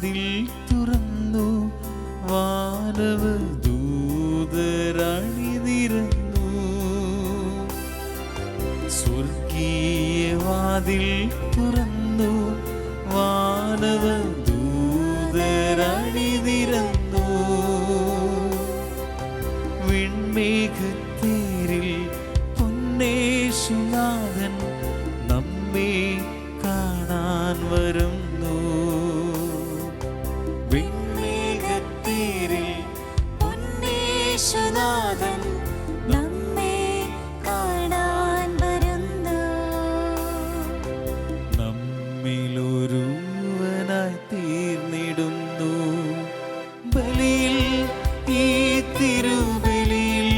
വാതിൽ തുറന്നു, വാനവ ദൂതരണിനിരന്നു. സ്വർഗീയ വാതിൽ തുറന്നു, വാനവ ദൂതരണിനിരന്നു. വിൺമേഘത്തേരിൽ പൊന്നേശുനാഥൻ നമ്മെ കാണാൻ വരുന്നു. വിൺമേഘത്തേരിൽ പൊന്നേശുനാഥൻ നമ്മെ കാണാൻ വരുന്നു. നമ്മിലൊരുവനായി തീർന്നിടുന്നു ബലിയിൽ, ഈ തിരുബലിയിൽ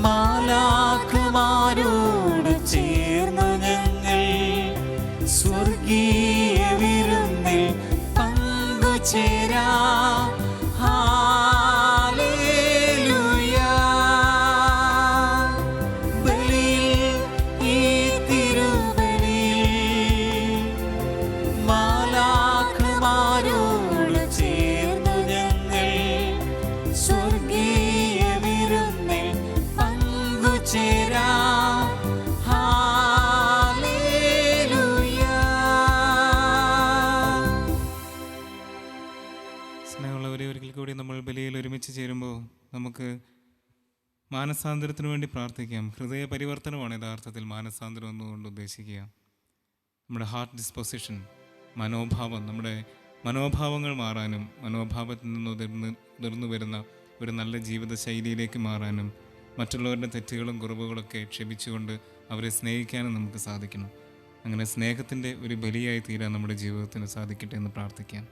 മാലാഖമാരോട് ചേർന്നു ഞങ്ങൾ സ്വർഗീയ വിരുന്നിൽ പങ്കുചേരാം. ഹല്ലേലൂയ. ബലിയിൽ, ഈ തിരുബലിയിൽ മാലാഖമാരോട് ചേർന്നു ഞങ്ങൾ സ്വർഗീയ വിരുന്നിൽ പങ്കുചേരാം. ഹല്ലേലൂയ. സ്നേഹമുള്ളവരെ, ഒരിക്കൽ കൂടി നമ്മൾ ബലിയിൽ ഒരുമിച്ച് ചേരുമ്പോൾ നമുക്ക് മാനസാന്തരത്തിന് വേണ്ടി പ്രാർത്ഥിക്കാം. ഹൃദയ പരിവർത്തനമാണ് യഥാർത്ഥത്തിൽ മാനസാന്തരം എന്നുകൊണ്ട് ഉദ്ദേശിക്കുക. നമ്മുടെ ഹാർട്ട് ഡിസ്പൊസിഷൻ, മനോഭാവം, നമ്മുടെ മനോഭാവങ്ങൾ മാറാനും മനോഭാവത്തിൽ നിന്ന് ഉതിർന്നു വരുന്ന ഒരു നല്ല ജീവിത ശൈലിയിലേക്ക് മാറാനും മറ്റുള്ളവരുടെ തെറ്റുകളും കുറവുകളൊക്കെ ക്ഷമിച്ചുകൊണ്ട് അവരെ സ്നേഹിക്കാനും നമുക്ക് സാധിക്കണം. അങ്ങനെ സ്നേഹത്തിൻ്റെ ഒരു ബലിയായി തീരാൻ നമ്മുടെ ജീവിതത്തിന് സാധിക്കട്ടെ എന്ന് പ്രാർത്ഥിക്കാം.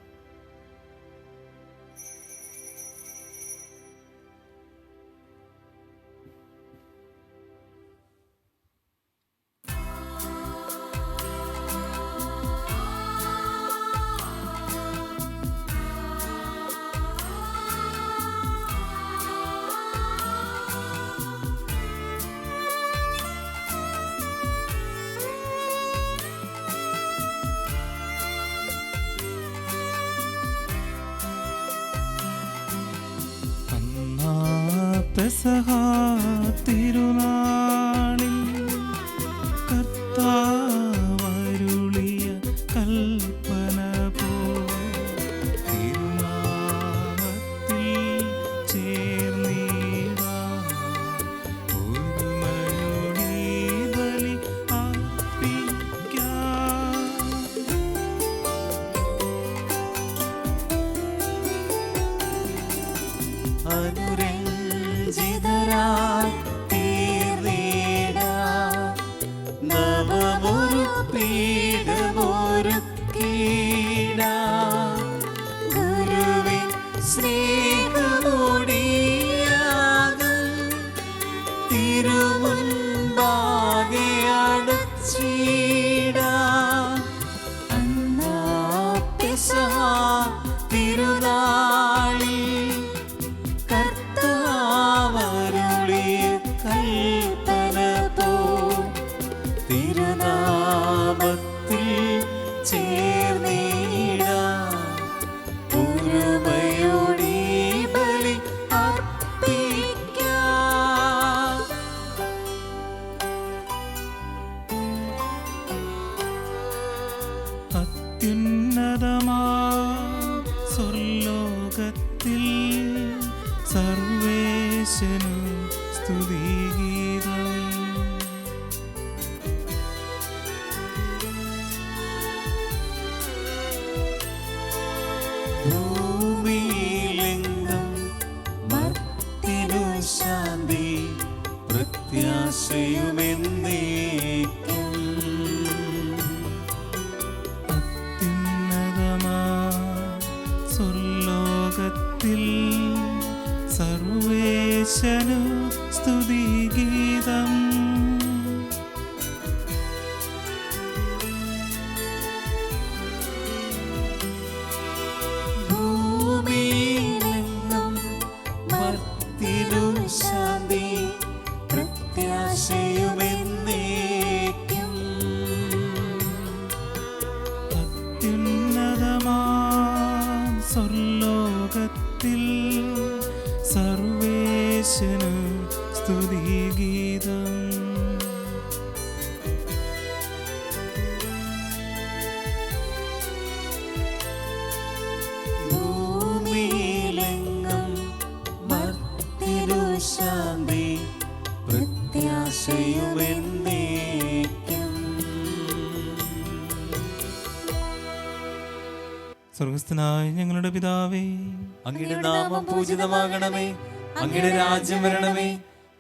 പെസഹ തിരുനാളിൽ കർത്താവരുളിയ കൽപ്പന പോൽ തിരുനാമത്തിൽ ചേർന്നിടാം. ഒരുമയോടെ ബലി അർപ്പിക്കാം. അനുരഞ്ജിതരായി തീർന്നിടാം. നവമൊരു പീഠമൊരുക്കിടാം. ഗുരുവിൻ സ്നേഹമൊടിയാകും തിരുമുൻപാകെ അടച്ചിടാം. അന്നാ പെസഹ തിരുനാളിൽ കർത്താവരുളിയ കൽപ്പന പോൽ തിരുനാമത്തിൽ ചേർന്നിടാം. ഒരുമയോടെ ബലി അർപ്പിക്കാം. അത്യുന്നതമാ സ്വർലോകത്തിൽ സർവേശനു സ്തുതിഗീതം. ഭൂമിയിലെങ്ങും മർത്യനു ശാന്തി പ്രത്യാശയുമെന്നേക്കും. അത്യുന്നതമാ സ്വർലോകത്തിൽ സർവേശനു സ്തുതി എന്നേക്കും. സ്വർഗസ്ഥനായ ഞങ്ങളുടെ പിതാവേ, അങ്ങയുടെ നാമം പൂജിതമാകണമേ. അങ്ങയുടെ രാജ്യം വരണമേ.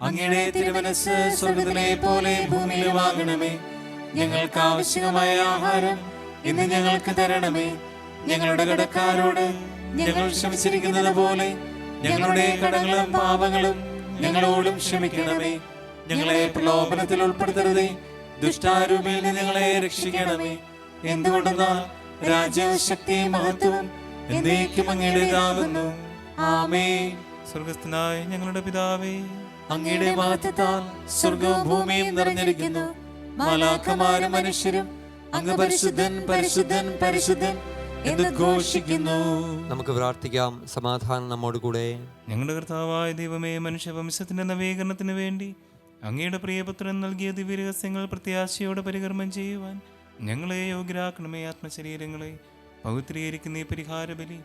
അങ്ങയുടെ തിരുമനസ്സ് സ്വർഗ്ഗത്തിലെ പോലെ ഭൂമിയിലുമാകണമേ. ഞങ്ങൾക്ക് ആവശ്യമായ ആഹാരം ഇന്ന് ഞങ്ങൾക്ക് തരണമേ. ഞങ്ങളുടെ കടക്കാരോട് ഞങ്ങൾ ക്ഷമിച്ചിരിക്കുന്നത് പോലെ ഞങ്ങളുടെ കടങ്ങളും പാപങ്ങളും ഞങ്ങളോടും ക്ഷമിക്കണമേ. ഞങ്ങളെ പ്രലോഭനത്തിൽ ഉൾപ്പെടുത്തരുതേ, ദുഷ്ടാരൂപിയിൽ നിന്ന് ഞങ്ങളെ രക്ഷിക്കണമേ. എന്തുകൊണ്ടെന്നാൽ രാജ്യവും ശക്തിയും മഹത്വവും എന്നേക്കും അങ്ങയുടേതാകുന്നു. ആമേൻ. സ്വർഗസ്ഥനായ ഞങ്ങളുടെ പിതാവേ, അങ്ങയുടെ മഹത്വത്താൽ സ്വർഗവും ഭൂമിയും നിറഞ്ഞിരിക്കുന്നു. മാലാഖമാരും മനുഷ്യരും അങ്ങ് പരിശുദ്ധൻ പരിശുദ്ധൻ പരിശുദ്ധൻ എന്ന് ഘോഷിക്കുന്നു. നമുക്ക് പ്രാർത്ഥിക്കാം. സമാധാനം നമ്മോട് കൂടെ. ഞങ്ങളുടെ കർത്താവായ ദൈവമേ, മനുഷ്യവംശത്തിന്റെ നവീകരണത്തിന് വേണ്ടി അങ്ങയുടെ പ്രിയപുത്രൻ നൽകിയ ദിവ്യരഹസ്യങ്ങൾ പ്രത്യാശയോടെ പരികർമ്മം ചെയ്യുവാൻ ഞങ്ങളെ യോഗ്യരാക്കണമേ. ആത്മശരീരങ്ങളെ പവിത്രീകരിക്കുന്ന ഈ പരിഹാരബലി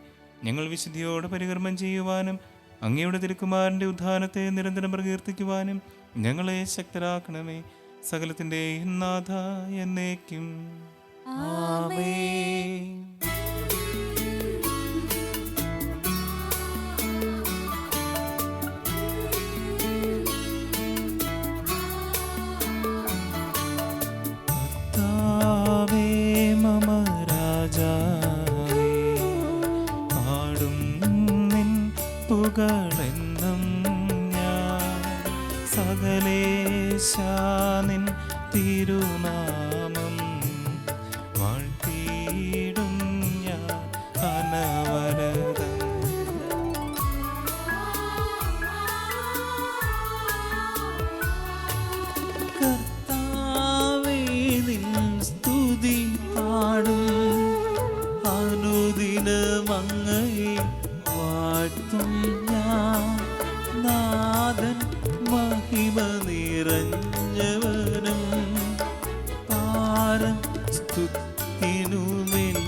ഞങ്ങൾ വിശുദ്ധിയോടെ പരികർമ്മം ചെയ്യുവാനും അങ്ങയുടെ തിരുക്കുമാരൻ്റെ ഉദ്ധാനത്തെ നിരന്തരം പ്രകീർത്തിക്കുവാനും ഞങ്ങളെ ശക്തരാക്കണമേ. സകലത്തിൻ്റെ നാഥ എന്നേക്കും. ആമേൻ. കർത്താവേ മമ രാജാവേ, പാടും നിൻ പുകഴെന്നും ഞാൻ. സകലേശാ നിൻ തിരുനാമം വാഴ്ത്തിയിടും ഞാൻ അനവരതം. കർത്താവേ നിൻ സ്തുതി പാടും, അനുദിനം അങ്ങയെ വാഴ്ത്തും ഞാൻ. നാഥൻ മഹിമ നിറഞ്ഞവനും പാരം സ്തുതിനുമെന്നും.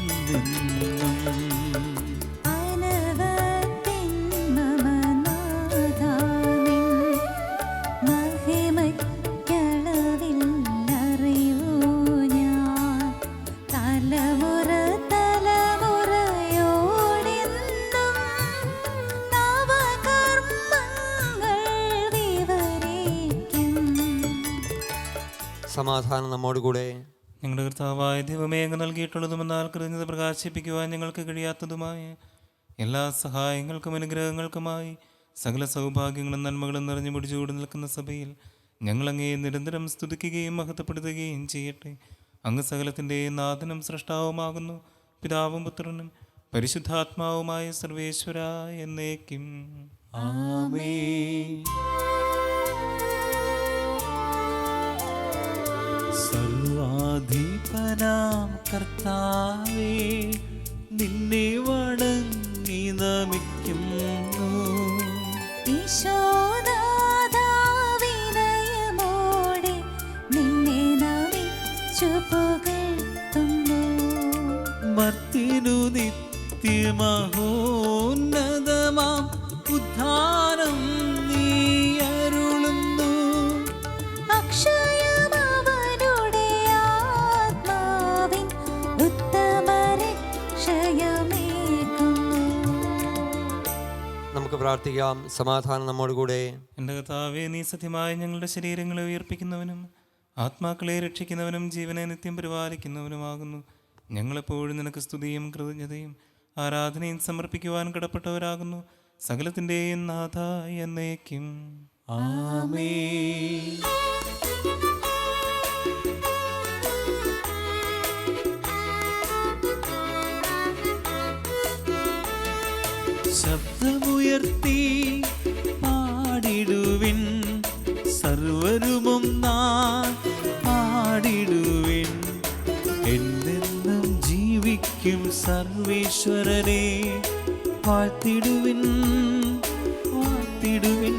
സമാധാനം നമ്മോട് കൂടെ. ഞങ്ങളുടെ കർത്താവായ ദൈവമേ, അങ്ങ് നൽകിയിട്ടുള്ളതുമെന്നാൽ കൃതജ്ഞത പ്രകാശിപ്പിക്കുവാൻ ഞങ്ങൾക്ക് കഴിയാത്തതുമായ എല്ലാ സഹായങ്ങൾക്കും അനുഗ്രഹങ്ങൾക്കുമായി സകല സൗഭാഗ്യങ്ങളും നന്മകളും നിറഞ്ഞു മുടിച്ചുകൂടി നിൽക്കുന്ന സഭയിൽ ഞങ്ങളങ്ങേ നിരന്തരം സ്തുതിക്കുകയും മഹത്വപ്പെടുത്തുകയും ചെയ്യട്ടെ. അങ്ങ് സകലത്തിൻ്റെ നാഥനും സൃഷ്ടാവുമാകുന്നു. പിതാവും പുത്രനും പരിശുദ്ധാത്മാവുമായ സർവേശ്വര എന്നേക്കും. ആമേൻ. സർവാധിപനാം കർത്താവേ, നിന്നെ വണങ്ങി നമിക്കുന്നു. ഈശോനാഥാവിനയമോടെ നിന്നെ നമിച്ചു പുകഴ്ത്തുന്നു. മർത്തിനു നിത്യമഹോന്നതമാം ഉദ്ധാനം നീ അരുളുന്നു. അക്ഷയമവനുടെ ആത്മാവിൻ ഉത്തമരക്ഷയമേകുന്നു. നമുക്ക് പ്രാർത്ഥിക്കാം. സമാധാനം നമ്മോട് കൂടെ. എൻ്റെ കർത്താവേ, നീ സത്യമായി ഞങ്ങളുടെ ശരീരങ്ങളെ ഉയർപ്പിക്കുന്നവനും ആത്മാക്കളെ രക്ഷിക്കുന്നവനും ജീവനെ നിത്യം പരിപാലിക്കുന്നവനുമാകുന്നു. ഞങ്ങളെപ്പോഴും നിനക്ക് സ്തുതിയും കൃതജ്ഞതയും ആരാധനയും സമർപ്പിക്കുവാൻ കടപ്പെട്ടവരാകുന്നു. സകലത്തിൻ്റെയും നാഥ എന്നേക്കും. ആമേൻ. ശബ്ദമുയർത്തി പാടിടുവിൻ, സർവരുമൊന്നായി പാടിടുവിൻ. എന്നെന്നും ജീവിക്കും സർവേശ്വരനെ വാഴ്ത്തിടുവിൻ, വാഴ്ത്തിടുവിൻ.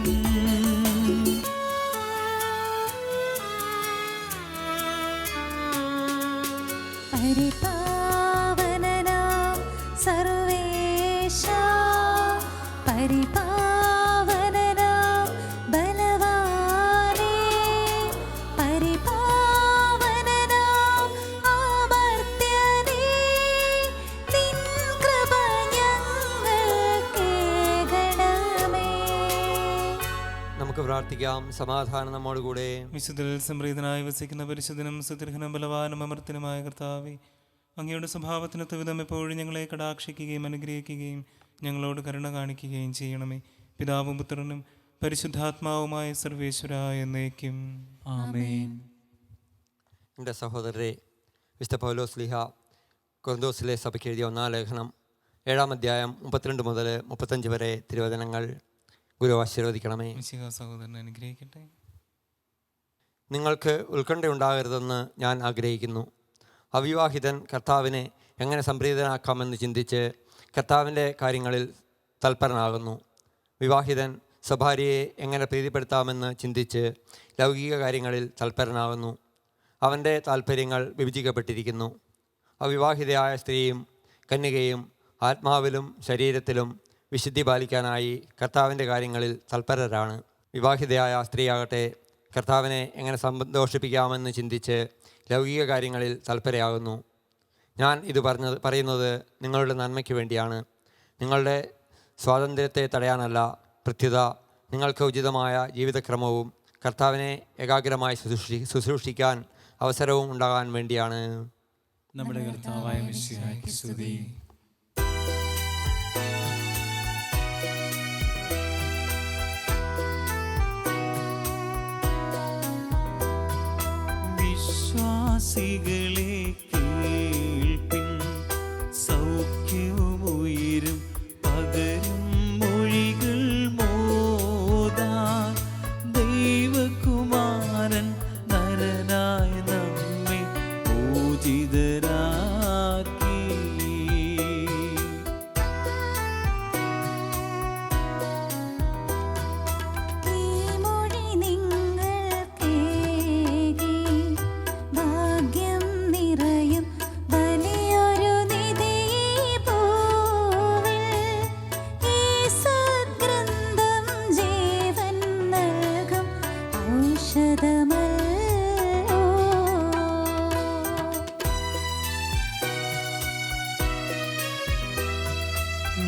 പരിപാവനനാം സർവേശാ, പരിപാവനനാം ബലവാനേ, പരിപാവനനാം പ്രാർത്ഥിക്കാം. സമാധാനം നമ്മോടുകൂടെ. വിശുദ്ധരിൽ സംപ്രീതനായി വസിക്കുന്ന പരിശുദ്ധനും സുദീർഘനും ബലവാനും അമർത്തനുമായ കർത്താവേ, അങ്ങയുടെ സ്വഭാവത്തിനൊത്ത വിധം എപ്പോഴും ഞങ്ങളെ കടാക്ഷിക്കുകയും അനുഗ്രഹിക്കുകയും ഞങ്ങളോട് കരുണ കാണിക്കുകയും ചെയ്യണമേ. പിതാവും പുത്രനും പരിശുദ്ധാത്മാവുമായ സർവേശ്വരായ എന്നേക്കും ആമേൻ. എൻ്റെ സഹോദരരെ, വിശുദ്ധ പൗലോസ് ലീഹ കൊരിന്തോസിലെ സഭയ്ക്ക് എഴുതിയ 1-ാം ലേഖനം 7-ാം അധ്യായം 32 മുതൽ 35 വരെ തിരുവചനങ്ങൾ ഗുരു ആശീർവദിക്കണമേ. മിശിഹാ സഹോദരനെ അനുഗ്രഹിക്കട്ടെ. നിങ്ങൾക്ക് ഉത്കണ്ഠയുണ്ടാകരുതെന്ന് ഞാൻ ആഗ്രഹിക്കുന്നു. അവിവാഹിതൻ കർത്താവിനെ എങ്ങനെ സംപ്രീതനാക്കാമെന്ന് ചിന്തിച്ച് കർത്താവിൻ്റെ കാര്യങ്ങളിൽ തൽപരനാകുന്നു. വിവാഹിതൻ സ്വഭാര്യയെ എങ്ങനെ പ്രീതിപ്പെടുത്താമെന്ന് ചിന്തിച്ച് ലൗകിക കാര്യങ്ങളിൽ തൽപരനാകുന്നു. അവൻ്റെ താൽപ്പര്യങ്ങൾ വിഭജിക്കപ്പെട്ടിരിക്കുന്നു. അവിവാഹിതയായ സ്ത്രീയും കന്യകയും ആത്മാവിലും ശരീരത്തിലും വിശുദ്ധി പാലിക്കാനായി കർത്താവിൻ്റെ കാര്യങ്ങളിൽ തൽപരരാണ്. വിവാഹിതയായ സ്ത്രീയാകട്ടെ കർത്താവിനെ എങ്ങനെ സന്തോഷിപ്പിക്കാമെന്ന് ചിന്തിച്ച് ലൗകിക കാര്യങ്ങളിൽ തൽപരയാകുന്നു. ഞാൻ ഇത് പറയുന്നത് നിങ്ങളുടെ നന്മയ്ക്ക് വേണ്ടിയാണ്, നിങ്ങളുടെ സ്വാതന്ത്ര്യത്തെ തടയാനല്ല. പ്രത്യുത നിങ്ങൾക്ക് ഉചിതമായ ജീവിതക്രമവും കർത്താവിനെ ഏകാഗ്രമായി ശുശ്രൂഷിക്കാൻ അവസരവും ഉണ്ടാകാൻ വേണ്ടിയാണ്. നമ്മുടെ കർത്താവായ മിശിഹായ്ക്ക് സ്തുതി. വിശ്വാസികളെ കേൾപ്പിൻ, സൗഖ്യവും ഉയരും പകരും മൊഴികൾ മോദാൻ ദൈവകുമാരൻ നരനായി നമ്മെ പൂജിതരാക്കി. ഈ മൊഴി നിങ്ങൾ കേൾക്കി, ഭാഗ്യം നിറയും വലിയൊരു നിധി പൂവിൽ. ഈ സദ്ഗ്രന്ഥം ജീവൻ നൽകും ഔഷധമല്ലോ.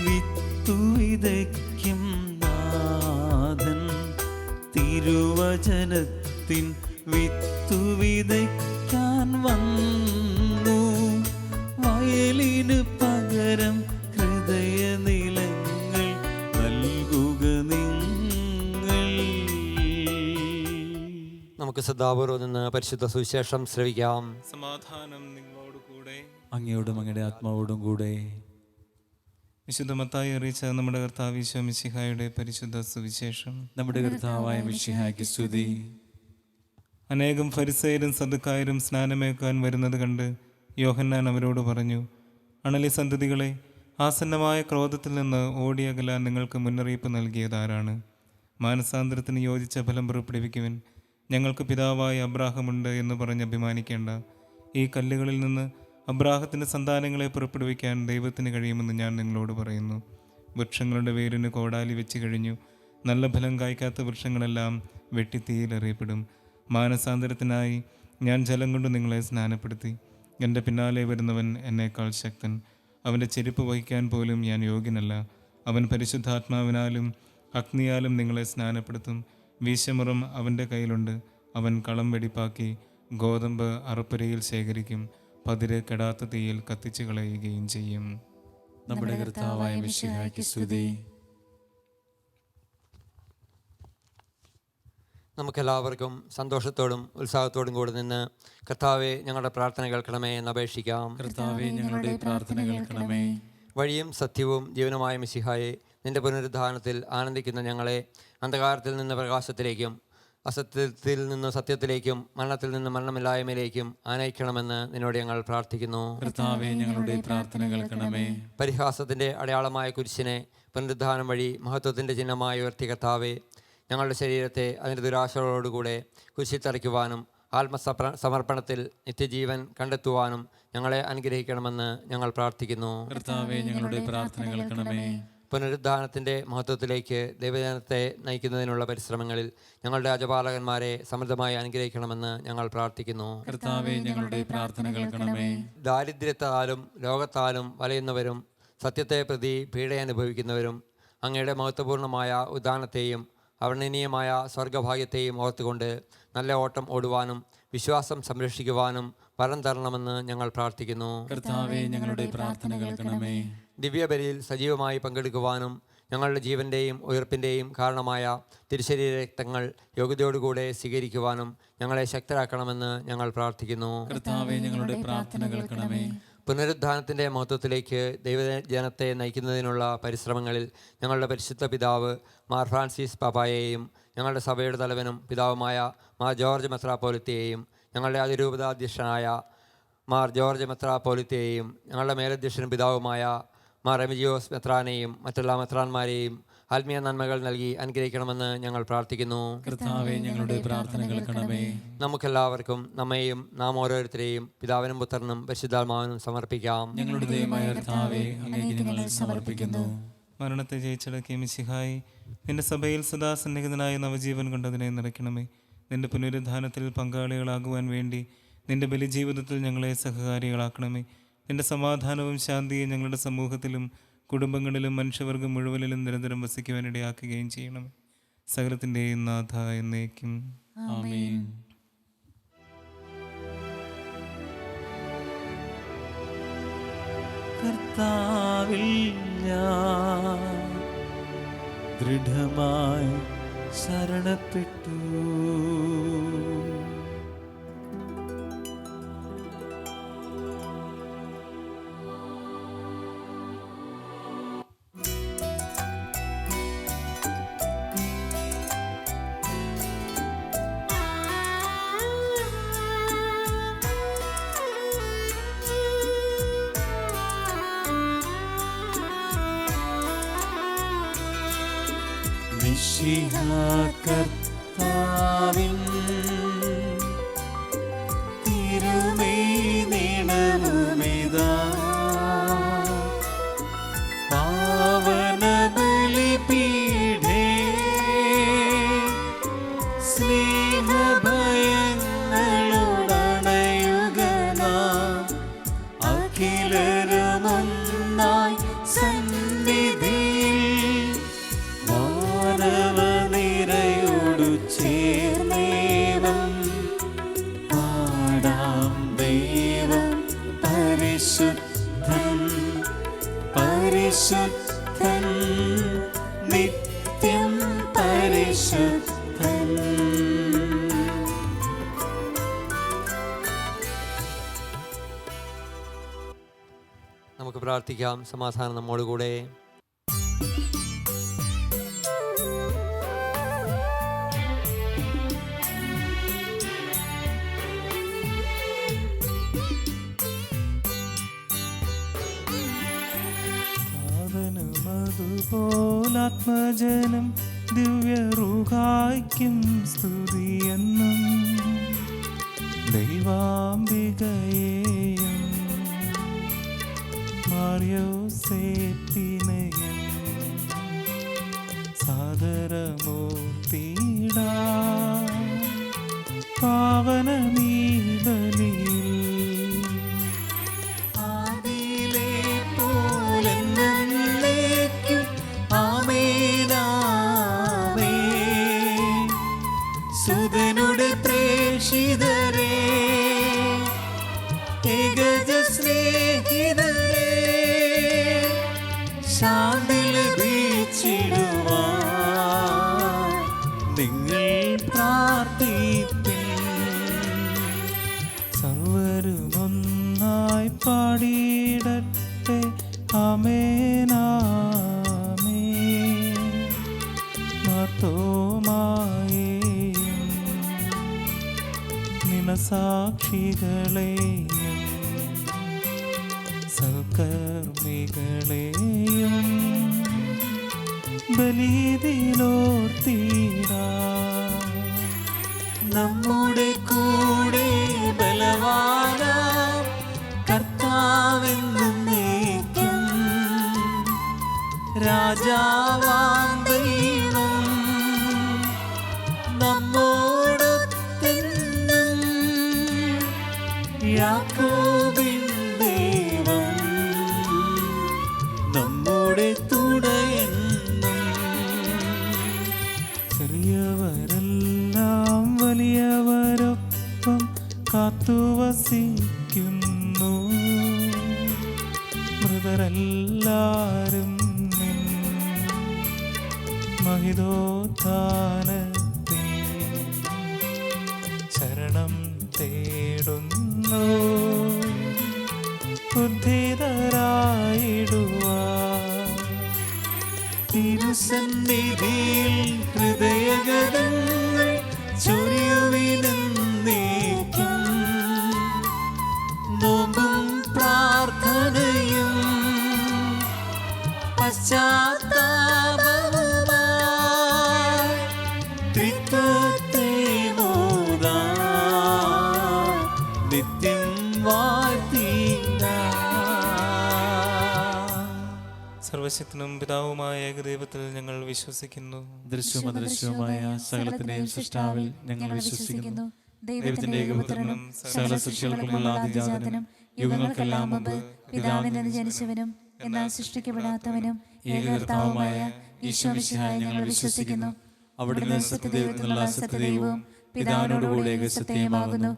വിത്തു വിതയ്ക്കും നാഥൻ തിരുവചനത്തിൻ വിത്തു വിതയ്ക്കാൻ വന്നു. വയലിന് പകരം ഹൃദയനിലങ്ങൾ നൽകുക നിങ്ങൾ. നമുക്ക് ശ്രദ്ധാപൂർവ്വം നിന്ന് പരിശുദ്ധ സുവിശേഷം ശ്രവിക്കാം. സമാധാനം നിങ്ങളോടുകൂടെ. അങ്ങയോടും അങ്ങയുടെ ആത്മാവോടും കൂടെ. വിശുദ്ധ മത്തായി അറിയിച്ച നമ്മുടെ കർത്താവ് ഈശോ മിശിഹായുടെ പരിശുദ്ധ സുവിശേഷം. നമ്മുടെ കർത്താവായ മിശിഹായ്ക്ക് സ്തുതി. അനേകം ഫരിസയരും സദുക്കായരും സ്നാനമേക്കാൻ വരുന്നത് കണ്ട് യോഹന്നാൻ അവരോട് പറഞ്ഞു, അണലി സന്തതികളെ, ആസന്നമായ ക്രോധത്തിൽ നിന്ന് ഓടിയകലാൻ നിങ്ങൾക്ക് മുന്നറിയിപ്പ് നൽകിയതാരാണ്? മാനസാന്തരത്തിന് യോജിച്ച ഫലം പുറപ്പെടുവിക്കുവിൻ. ഞങ്ങൾക്ക് പിതാവായ അബ്രാഹമുണ്ട് എന്ന് പറഞ്ഞ് അഭിമാനിക്കേണ്ട. ഈ കല്ലുകളിൽ നിന്ന് അബ്രാഹത്തിൻ്റെ സന്താനങ്ങളെ പുറപ്പെടുവിക്കാൻ ദൈവത്തിന് കഴിയുമെന്ന് ഞാൻ നിങ്ങളോട് പറയുന്നു. വൃക്ഷങ്ങളുടെ വേരിന് കോടാലി വെച്ച് കഴിഞ്ഞു. നല്ല ഫലം കായ്ക്കാത്ത വൃക്ഷങ്ങളെല്ലാം വെട്ടി തീയിലെറിയപ്പെടും. മാനസാന്തരത്തിനായി ഞാൻ ജലം കൊണ്ട് നിങ്ങളെ സ്നാനപ്പെടുത്തി. എൻ്റെ പിന്നാലെ വരുന്നവൻ എന്നേക്കാൾ ശക്തൻ. അവൻ്റെ ചെരുപ്പ് വഹിക്കാൻ പോലും ഞാൻ യോഗ്യനല്ല. അവൻ പരിശുദ്ധാത്മാവിനാലും അഗ്നിയാലും നിങ്ങളെ സ്നാനപ്പെടുത്തും. വീശമുറം അവൻ്റെ കയ്യിലുണ്ട്. അവൻ കളം വെടിപ്പാക്കി ഗോതമ്പ് അറുപ്പരയിൽ ശേഖരിക്കും. പതിര് കെടാത്ത തീയിൽ കത്തിച്ചു കളയുകയും ചെയ്യും. നമ്മുടെ കർത്താവായ മിശിഹായ്ക്ക് സ്തുതി. നമുക്കെല്ലാവർക്കും സന്തോഷത്തോടും ഉത്സാഹത്തോടും കൂടി നിന്ന് കർത്താവെ ഞങ്ങളുടെ പ്രാർത്ഥന കേൾക്കണമേ എന്ന് അപേക്ഷിക്കാം. കർത്താവേ, ഞങ്ങളുടെ പ്രാർത്ഥന കേൾക്കണമേ. വഴിയും സത്യവും ജീവനുമായ മിശിഹായെ, നിന്റെ പുനരുദ്ധാനത്തിൽ ആനന്ദിക്കുന്ന ഞങ്ങളെ അന്ധകാരത്തിൽ നിന്ന് പ്രകാശത്തിലേക്കും അസത്യത്തിൽ നിന്ന് സത്യത്തിലേക്കും മരണത്തിൽ നിന്ന് മരണമില്ലായ്മയിലേക്കും ആനയിക്കണമെന്ന് നിന്നോട് ഞങ്ങൾ പ്രാർത്ഥിക്കുന്നു. കർത്താവേ, ഞങ്ങളുടെ പ്രാർത്ഥന കേൾക്കണമേ. പരിഹാസത്തിൻ്റെ അടയാളമായ കുരിശിനെ പുനരുദ്ധാനം വഴി മഹത്വത്തിൻ്റെ ചിഹ്നമായി ഉയർത്തി കർത്താവേ, ഞങ്ങളുടെ ശരീരത്തെ അതിൻ്റെ ദുരാശകളോടുകൂടെ കുരിശിൽ തറയ്ക്കുവാനും സമർപ്പണത്തിൽ നിത്യജീവൻ കണ്ടെത്തുവാനും ഞങ്ങളെ അനുഗ്രഹിക്കണമെന്ന് ഞങ്ങൾ പ്രാർത്ഥിക്കുന്നു. കർത്താവേ, ഞങ്ങളുടെ പ്രാർത്ഥന കേൾക്കണമേ. പുനരുദ്ധാനത്തിൻ്റെ മഹത്വത്തിലേക്ക് ദൈവജനത്തെ നയിക്കുന്നതിനുള്ള പരിശ്രമങ്ങളിൽ ഞങ്ങളുടെ അജപാലകന്മാരെ സമൃദ്ധമായി അനുഗ്രഹിക്കണമെന്ന് ഞങ്ങൾ പ്രാർത്ഥിക്കുന്നു. കർത്താവേ, ഞങ്ങളുടെ പ്രാർത്ഥന കേൾക്കണമേ. ദാരിദ്ര്യത്താലും രോഗത്താലും വലയുന്നവരും സത്യത്തെ പ്രതി പീഡ അനുഭവിക്കുന്നവരും അങ്ങയുടെ മഹത്വപൂർണ്ണമായ ഉദ്ധാനത്തെയും അവർണ്ണനീയമായ സ്വർഗഭാഗ്യത്തെയും ഓർത്തുകൊണ്ട് നല്ല ഓട്ടം ഓടുവാനും വിശ്വാസം സംരക്ഷിക്കുവാനും വരം തരണമെന്ന് ഞങ്ങൾ പ്രാർത്ഥിക്കുന്നു. കർത്താവേ, ഞങ്ങളുടെ പ്രാർത്ഥന കേൾക്കണമേ. ദിവ്യബലിയിൽ സജീവമായി പങ്കെടുക്കുവാനും ഞങ്ങളുടെ ജീവൻ്റെയും ഉയർപ്പിൻ്റെയും കാരണമായ തിരുശരീര രക്തങ്ങൾ യോഗ്യതയോടുകൂടെ സ്വീകരിക്കുവാനും ഞങ്ങളെ ശക്തരാക്കണമെന്ന് ഞങ്ങൾ പ്രാർത്ഥിക്കുന്നു. കർത്താവേ, ഞങ്ങളുടെ പ്രാർത്ഥന കേൾക്കണമേ. പുനരുദ്ധാനത്തിൻ്റെ മഹത്വത്തിലേക്ക് ദൈവജനത്തെ നയിക്കുന്നതിനുള്ള പരിശ്രമങ്ങളിൽ ഞങ്ങളുടെ പരിശുദ്ധ പിതാവ് മാർ ഫ്രാൻസിസ് പാപ്പായെയും ഞങ്ങളുടെ സഭയുടെ തലവനും പിതാവുമായ മാർ ജോർജ് മെത്രാപ്പോലിത്തയെയും ഞങ്ങളുടെ അതിരൂപതാധ്യക്ഷനായ മാർ ജോർജ് മെത്രാപ്പോലിത്തയെയും ഞങ്ങളുടെ മേലധ്യക്ഷനും പിതാവുമായ മാർ റെമിജിയോസ് മെത്രാനെയും മറ്റെല്ലാ മെത്രാന്മാരെയും ആത്മീയ നന്മകൾ നൽകി അനുഗ്രഹിക്കണമെന്ന് ഞങ്ങൾ പ്രാർത്ഥിക്കുന്നു. കർത്താവേ, ഞങ്ങളുടെ പ്രാർത്ഥന കേൾക്കണമേ. നമുക്കെല്ലാവർക്കും നമ്മെയും നാം ഓരോരുത്തരെയും പിതാവിനും പുത്രനും പരിശുദ്ധാത്മാവിനും സമർപ്പിക്കാം. ഞങ്ങളുടെ ദൈവമായ കർത്താവേ, അങ്ങേക്ക് ഞങ്ങൾ സമർപ്പിക്കുന്നു. മരണത്തെ ജയിച്ചടക്കിയ മിശിഹായി, നിന്റെ സഭയിൽ സദാ സന്നിഹിതനായ നവജീവൻ കൊണ്ടതിനെ നിറയ്ക്കണമേ. നിന്റെ പുനരുദ്ധാനത്തിൽ പങ്കാളികളാകുവാൻ വേണ്ടി നിന്റെ ബലിജീവിതത്തിൽ ഞങ്ങളെ സഹകാരികളാക്കണമേ. നിന്റെ സമാധാനവും ശാന്തിയും ഞങ്ങളുടെ സമൂഹത്തിലും കുടുംബങ്ങളിലും മനുഷ്യവർഗം മുഴുവനിലും നിരന്തരം വസിക്കുവാനിടയാക്കുകയും ചെയ്യണമേ. സകലത്തിൻ്റെയും നാഥ എന്നേക്കും ആമേൻ. കർത്താവിൽ ഞാൻ ദൃഢമായി ശരണപ്പെട്ടു. കർത്താവിൻ തിരുമേനിണവുമിതാ പാവന ബലിപീഠേ സ്നേഹഭയങ്ങളുടണയുകനാം അഖിലരുമൊന്നായി സന്നിധിയിൽ വാനവനിരയോടു ചേർന്നേവം പാടാം. ദൈവം പരിശുദ്ധൻ പരിശുദ്ധൻ നിത്യം പരിശുദ്ധൻ. നമുക്ക് പ്രാർത്ഥിക്കാം. സമാധാനം നമ്മോടുകൂടെ. അതുപോലാത്മജനം ദിവ്യറുഹായ്ക്കും സ്തുതിയെന്നും ദൈവാംബികയെയും മാർയോസേപ്പിനെയും സാദരമൂർത്തിയിടാ പാവനമീ ബലിയിൽ ആദിയിലെ പോലെന്നേക്കും ആമേനാമേൻ. സുതനുടെ പ്രേഷിതരേ, ഏകജ സ്നേഹിതരേ, ശാന്തി ലഭിച്ചിടുവാൻ നിങ്ങൾ പ്രാർത്ഥിപ്പിൻ. സർവരുമൊന്നായി പാടിയിടട്ടെ ആമേനാമേൻ. മർത്തോമായെയും നിണസാക്ഷികളെയും സൽക്കർമ്മികളെയും ബലിയിലോർത്തിടാ. നമ്മുടെ കൂടെ ബലവാനാം കർത്താവെന്നും നീക്കും. രാജാവാം ദൈവം നമ്മോടൊത്തെന്നും. യാക്കോബിൻ ദൈവം നമ്മുടെ തുടയെന്നും. കാത്തുവസിക്കുന്നു. മൃതരെല്ലാരും നിൻ മഹിതോത്ഥാനത്തിൽ ശരണം തേടുന്നു. ഉദ്ധിതരായിടുവാൻ തിരുസന്നിധിയിൽ ഹൃദയഗതങ്ങൾ ചൊരിയുവിനെന്നേക്കും. നോമ്പും പ്രാർത്ഥനയും പശ്ചാത്താപവുമായി ത്രിത്വത്തെ മോദാൻ നിത്യം വാഴ്ത്തിടാം. സർവശക്തനും പിതാവുമായ ഏകദൈവത്തിൽ ഞങ്ങൾ വിശ്വസിക്കുന്നു. ദൃശ്യവും അദൃശ്യവുമായ സകലത്തിന്റെയും സൃഷ്ടാവിൽ ഞങ്ങൾ വിശ്വസിക്കുന്നു. ദൈവത്തിന്റെ ഏകപുത്രനും സകല സൃഷ്ടികൾക്കുമുള്ള ആദിജാതനും യുഗങ്ങൾക്കെല്ലാം മുമ്പ് പിതാവിൽ നിന്ന് ജനിച്ചവനും എന്നാൽ സൃഷ്ടിക്കപ്പെടാത്തവനും ഏകകർത്താവുമായ ഈശോ മിശിഹായെ ഞങ്ങൾ വിശ്വസിക്കുന്നു. അവിടുന്ന് സത്യദൈവത്തിനുള്ള സത്യദൈവവും പിതാവിനോടുകൂടെ ഏകസത്യമാകുന്നു.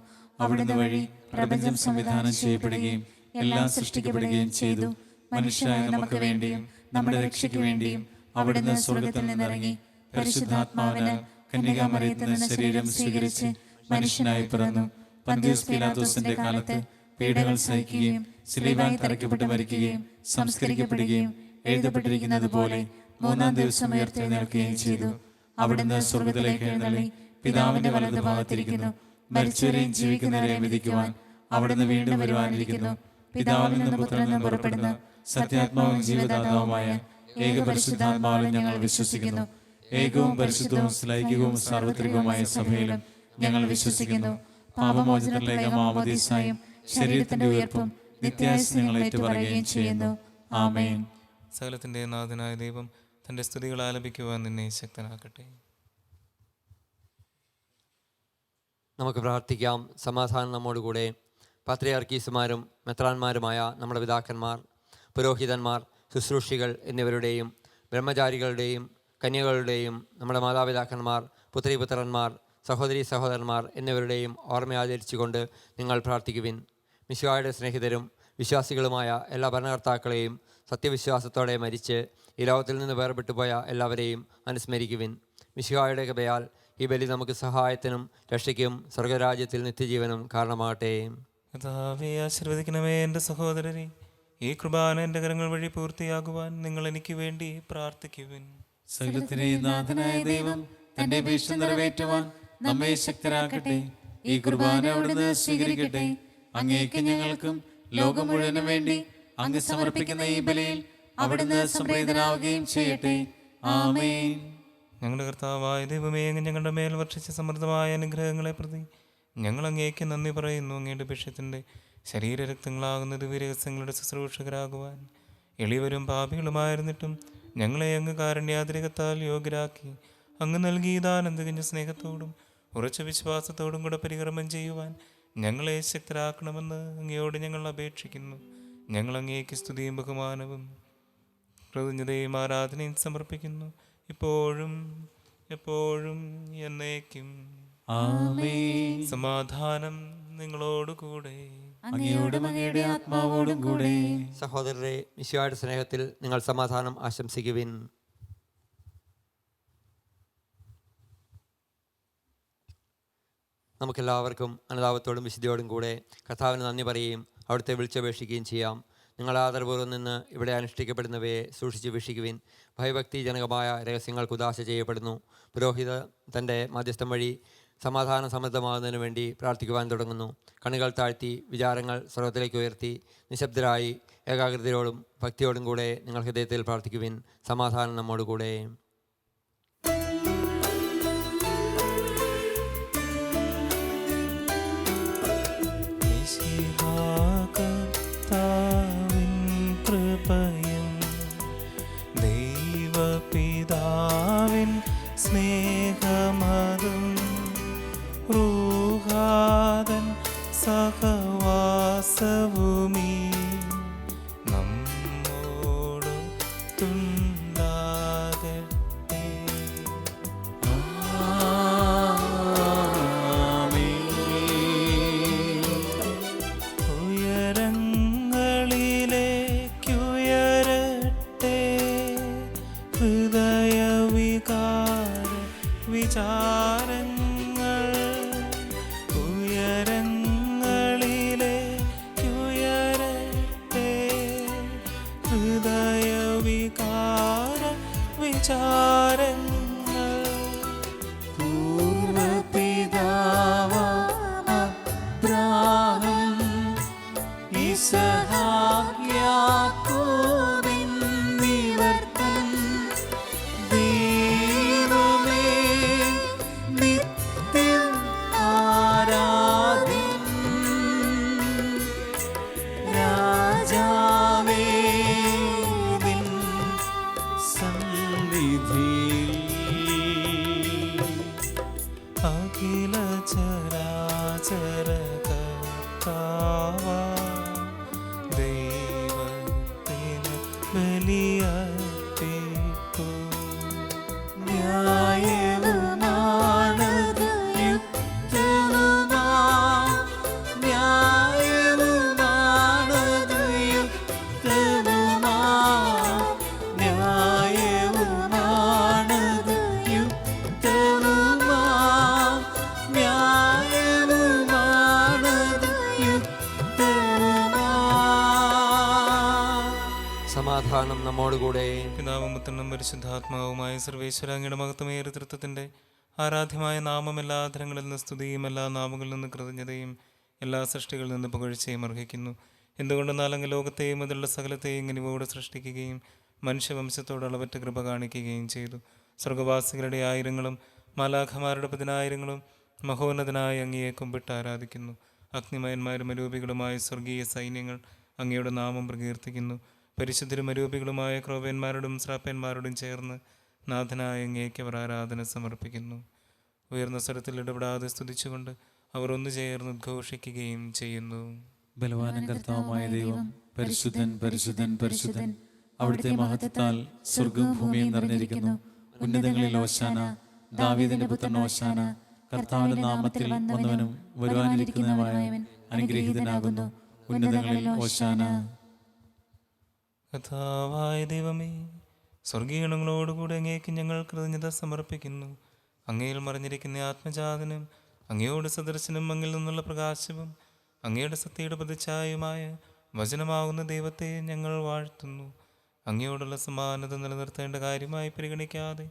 അവിടുന്ന് വഴി പ്രപഞ്ചം സംവിധാനം ചെയ്യപ്പെടുകയും എല്ലാം സൃഷ്ടിക്കപ്പെടുകയും ചെയ്തു. മനുഷ്യരായ നമുക്ക് വേണ്ടിയും നമ്മുടെ രക്ഷയ്ക്ക് വേണ്ടിയും അവിടുന്ന് സ്വർഗത്തിൽ നിന്നിറങ്ങി പരിശുദ്ധാത്മാവിനാൽ കന്യകാമറിയത്തിൽ നിന്ന് ശരീരം സ്വീകരിച്ച് മനുഷ്യനായി പിറന്നു. പന്തിയോസ് പീലാത്തോസിന്റെ കാലത്ത് പീഡകൾ സഹിക്കുകയും ശിലുവയിൽ തറയ്ക്കപ്പെട്ട് മരിക്കുകയും സംസ്കരിക്കപ്പെടുകയും എഴുതപ്പെട്ടിരിക്കുന്നത് പോലെ മൂന്നാം ദിവസം ഉയർത്തെഴുന്നേൽക്കുകയും ചെയ്തു. അവിടുന്ന് സ്വർഗത്തിലേക്ക് എഴുന്നള്ളി പിതാവിന്റെ വലതുഭാഗത്തിരിക്കുന്നു. മരിച്ചവരെയും ജീവിക്കുന്നവരെയും വിധിക്കുവാൻ അവിടുന്ന് വീണ്ടും വരുവാനിരിക്കുന്നു. പിതാവിൽ നിന്നും പുത്രനിൽ നിന്നും പുറപ്പെടുന്ന സത്യാത്മാവും ജീവദാതാവുമായ ഏകപരിശുദ്ധാത്മാവിലും ഞങ്ങൾ വിശ്വസിക്കുന്നു. ഏകവും പരിശുദ്ധവും ശ്ലൈകികവും സാർവത്രികവുമായ സഭയിലും ഞങ്ങൾ വിശ്വസിക്കുന്നു. പാപമോചനത്തിലുള്ള മാമോദീസായും ശരീരത്തിന്റെ ഉയർപ്പും നിത്യായുസ്സും ഞങ്ങൾ ഏറ്റുപറയുകയും ചെയ്യുന്നു. ആമേൻ. സകലത്തിന്റെ നാഥനായ ദൈവം തന്റെ സ്തുതികൾ ആലപിക്കുവാൻ നിന്നെ ശക്തനാക്കട്ടെ. നമുക്ക് പ്രാർത്ഥിക്കാം. സമാധാനം നമ്മോടുകൂടെ. പാത്രിയാർക്കീസുമാരും മെത്രാന്മാരുമായ നമ്മുടെ പിതാക്കന്മാർ, പുരോഹിതന്മാർ, ശുശ്രൂഷികൾ എന്നിവരുടെയും ബ്രഹ്മചാരികളുടെയും കന്യകളുടെയും നമ്മുടെ മാതാപിതാക്കന്മാർ, പുത്രീപുത്രന്മാർ, സഹോദരീ സഹോദരന്മാർ എന്നിവരുടെയും ഓർമ്മയാചരിച്ചുകൊണ്ട് നിങ്ങൾ പ്രാർത്ഥിക്കുവിൻ. മിശിഹായുടെ സ്നേഹിതരും വിശ്വാസികളുമായ എല്ലാ ഭരണകർത്താക്കളെയും സത്യവിശ്വാസത്തോടെ മരിച്ച് ഈ ലോകത്തിൽ നിന്ന് വേർപെട്ടു പോയ എല്ലാവരെയും അനുസ്മരിക്കുവിൻ. മിശിഹായുടെ കൃപയാൽ ഈ ബലി നമുക്ക് സഹായത്തിനും രക്ഷയ്ക്കും സ്വർഗരാജ്യത്തിൽ നിത്യജീവനും കാരണമാകട്ടെ. കർത്താവേ, ആശീർവദിക്കണമേ എൻ്റെ സഹോദരരെ. ഈ കുർബാന എൻ്റെ കരങ്ങൾ വഴി പൂർത്തിയാകുവാൻ നിങ്ങൾ എനിക്ക് വേണ്ടി പ്രാർത്ഥിക്കുവിൻ. സകലത്തിന്റെയും നാഥനായ ദൈവം തന്റെ അപേക്ഷ നിറവേറ്റുവാൻ നമ്മെ ശക്തരാക്കട്ടെ. ഈ കുർബാന അവിടുന്ന് സ്വീകരിക്കട്ടെ. അങ്ങേക്ക് ഞങ്ങൾക്കും ലോകം മുഴുവനും വേണ്ടി അങ്ങ് സമർപ്പിക്കുന്ന ഈ ബലിയിൽ അവിടുന്ന് സംപ്രീതനാവുകയും ചെയ്യട്ടെ. ആമേൻ. ഞങ്ങളുടെ കർത്താവായ ദൈവമേ, അങ്ങ് ഞങ്ങളുടെ മേൽ വർഷിച്ച സമൃദ്ധമായ അനുഗ്രഹങ്ങളെ പ്രതി ഞങ്ങൾ അങ്ങേക്ക് നന്ദി പറയുന്നു. അങ്ങയുടെ ഭിഷ്യത്തിൻ്റെ ശരീരരക്തങ്ങളാകുന്ന ദിവ്യരഹസ്യങ്ങളുടെ ശുശ്രൂഷകരാകുവാൻ എളിയവരും പാപികളുമായിരുന്നിട്ടും ഞങ്ങളെ അങ്ങ് കാരുണ്യാതിരികത്താൽ യോഗ്യരാക്കി അങ്ങ് നൽകിയ ദാനം തികഞ്ഞ സ്നേഹത്തോടും ഉറച്ച വിശ്വാസത്തോടും കൂടെ പരികർമ്മം ചെയ്യുവാൻ ഞങ്ങളെ ശക്തരാക്കണമെന്ന് അങ്ങയോട് ഞങ്ങൾ അപേക്ഷിക്കുന്നു. ഞങ്ങൾ അങ്ങേക്ക് സ്തുതിയും ബഹുമാനവും കൃതജ്ഞതയും ആരാധനയും സമർപ്പിക്കുന്നു, ഇപ്പോഴും എപ്പോഴും എന്നേക്കും. ആമേൻ. സമാധാനം നിങ്ങളോടുകൂടെ. അങ്ങയോടും അങ്ങയുടെ ആത്മാവോടും കൂടെ. സഹോദരരെ, മിശിഹായുടെ സ്നേഹത്തിൽ നിങ്ങൾ സമാധാനം ആശംസിക്കുവിൻ. നമുക്കെല്ലാവർക്കും അനുതാപത്തോടും വിശുദ്ധിയോടും കൂടെ കർത്താവിന് നന്ദി പറയുകയും അവിടുത്തെ വിളിച്ചപേക്ഷിക്കുകയും ചെയ്യാം. നിങ്ങൾ ആദരപൂർവ്വം നിന്ന് ഇവിടെ അനുഷ്ഠിക്കപ്പെടുന്നവയെ സൂക്ഷിച്ച് വീക്ഷിക്കുവിൻ. ഭയഭക്തിജനകമായ രഹസ്യങ്ങൾ കുദാശ ചെയ്യപ്പെടുന്നു. പുരോഹിത തൻ്റെ മധ്യസ്ഥം വഴി സമാധാനം സമൃദ്ധമാകുന്നതിന് വേണ്ടി പ്രാർത്ഥിക്കുവാൻ തുടങ്ങുന്നു. കണ്ണുകൾ താഴ്ത്തി വിചാരങ്ങൾ സ്വർഗത്തിലേക്ക് ഉയർത്തി നിശബ്ദരായി ഏകാഗ്രതയോടും ഭക്തിയോടും കൂടെ നിങ്ങൾ ഹൃദയത്തിൽ പ്രാർത്ഥിക്കുവിൻ. സമാധാനം നമ്മോടുകൂടെ. കൃപയും ദൈവപിതാവിൻ സ്നേഹമതും റൂഹാദൻ സഹവാസവുമീ നമ്മോട് തുണ്ടാകട്ടെ. ആമേൻ. അബ്രാഹം ഇസഹാക്ക് യാക്കോബ് എന്നിവർ തൻ ദൈവമേ നിത്യം ആരാധ്യൻ. രാജാവേ നിൻ സന്നിധിയിൽ അഖില ചരാചര കർത്താവാ ദൈവത്തിന് ബലിയർപ്പിപ്പൂ. ന്യായവുമാണത് യുക്തവുമാ ന്യായവുമാണത് യുക്തവുമാ ന്യായവുമാണത് യുക്തവുമാ ന്യായവുമാണത് യുക്തവുമാ. സമാധാനം നമ്മോടുകൂടെ. പിതാവും പുത്രനും പരിശുദ്ധാത്മാവുമായ സർവേശ്വര അങ്ങയുടെ മഹത്വമേറിയ തൃത്വത്തിൻ്റെ ആരാധ്യമായ നാമം എല്ലാ അധരങ്ങളിൽ നിന്ന് സ്തുതിയും എല്ലാ നാമങ്ങളിൽ നിന്ന് കൃതജ്ഞതയും എല്ലാ സൃഷ്ടികളിൽ നിന്ന് പുകഴ്ചയും അർഹിക്കുന്നു. എന്തുകൊണ്ടെന്നാൽ അങ്ങ് ലോകത്തെയും അതിലുള്ള സകലത്തെയും ഇങ്ങനിവോടെ സൃഷ്ടിക്കുകയും മനുഷ്യവംശത്തോട് അളവറ്റ കൃപ കാണിക്കുകയും ചെയ്തു. സ്വർഗവാസികളുടെ ആയിരങ്ങളും മാലാഖമാരുടെ 10,000ങ്ങളും മഹോന്നതനായ അങ്ങയെ കുമ്പിട്ട് ആരാധിക്കുന്നു. അഗ്നിമയന്മാരും അരൂപികളുമായ സ്വർഗീയ സൈന്യങ്ങൾ അങ്ങയുടെ നാമം പ്രകീർത്തിക്കുന്നു. പരിശുദ്ധരും അരൂപികളുമായ ക്രോവേന്മാരോടും ശ്രാപ്പന്മാരോടും ചേർന്ന് നാഥനായ അങ്ങേക്ക് അവർ ആരാധന സമർപ്പിക്കുന്നു. ഉയർന്ന സ്വരത്തിൽ ഇടപെടാതെ സ്തുതിച്ചുകൊണ്ട് അവർ ഒന്നു ചേർന്ന് ഉദ്ഘോഷിക്കുകയും ചെയ്യുന്നു. ബലവാനും കർത്താവുമായ ദൈവം പരിശുദ്ധൻ പരിശുദ്ധൻ പരിശുദ്ധൻ. അവിടുത്തെ മഹത്വത്താൽ സ്വർഗവും ഭൂമിയും നിറഞ്ഞിരിക്കുന്നു. ഉന്നതങ്ങളിൽ ഓശാന, ദാവീദിന്റെ പുത്രൻ ഓശാന. കർത്താവിന്റെ നാമത്തിൽ വന്നവനും വരുവാനിരിക്കുന്നവനായവൻ അനുഗ്രഹീതനാകുന്നു. ഉന്നതങ്ങളിൽ ഓശാന. കർത്താവായ ദൈവമേ, സ്വർഗീയഗണങ്ങളോടുകൂടി അങ്ങേക്ക് ഞങ്ങൾ കൃതജ്ഞത സമർപ്പിക്കുന്നു. അങ്ങയിൽ മറിഞ്ഞിരിക്കുന്ന ആത്മജാതനും അങ്ങയോട് സദർശനം അങ്ങിൽ നിന്നുള്ള പ്രകാശവും അങ്ങയുടെ സത്യയുടെ പ്രതിച്ഛായയുമായ വചനമാകുന്ന ദൈവത്തെ ഞങ്ങൾ വാഴ്ത്തുന്നു. അങ്ങയോടുള്ള സമാനത നിലനിർത്തേണ്ട കാര്യമായി പരിഗണിക്കാതെ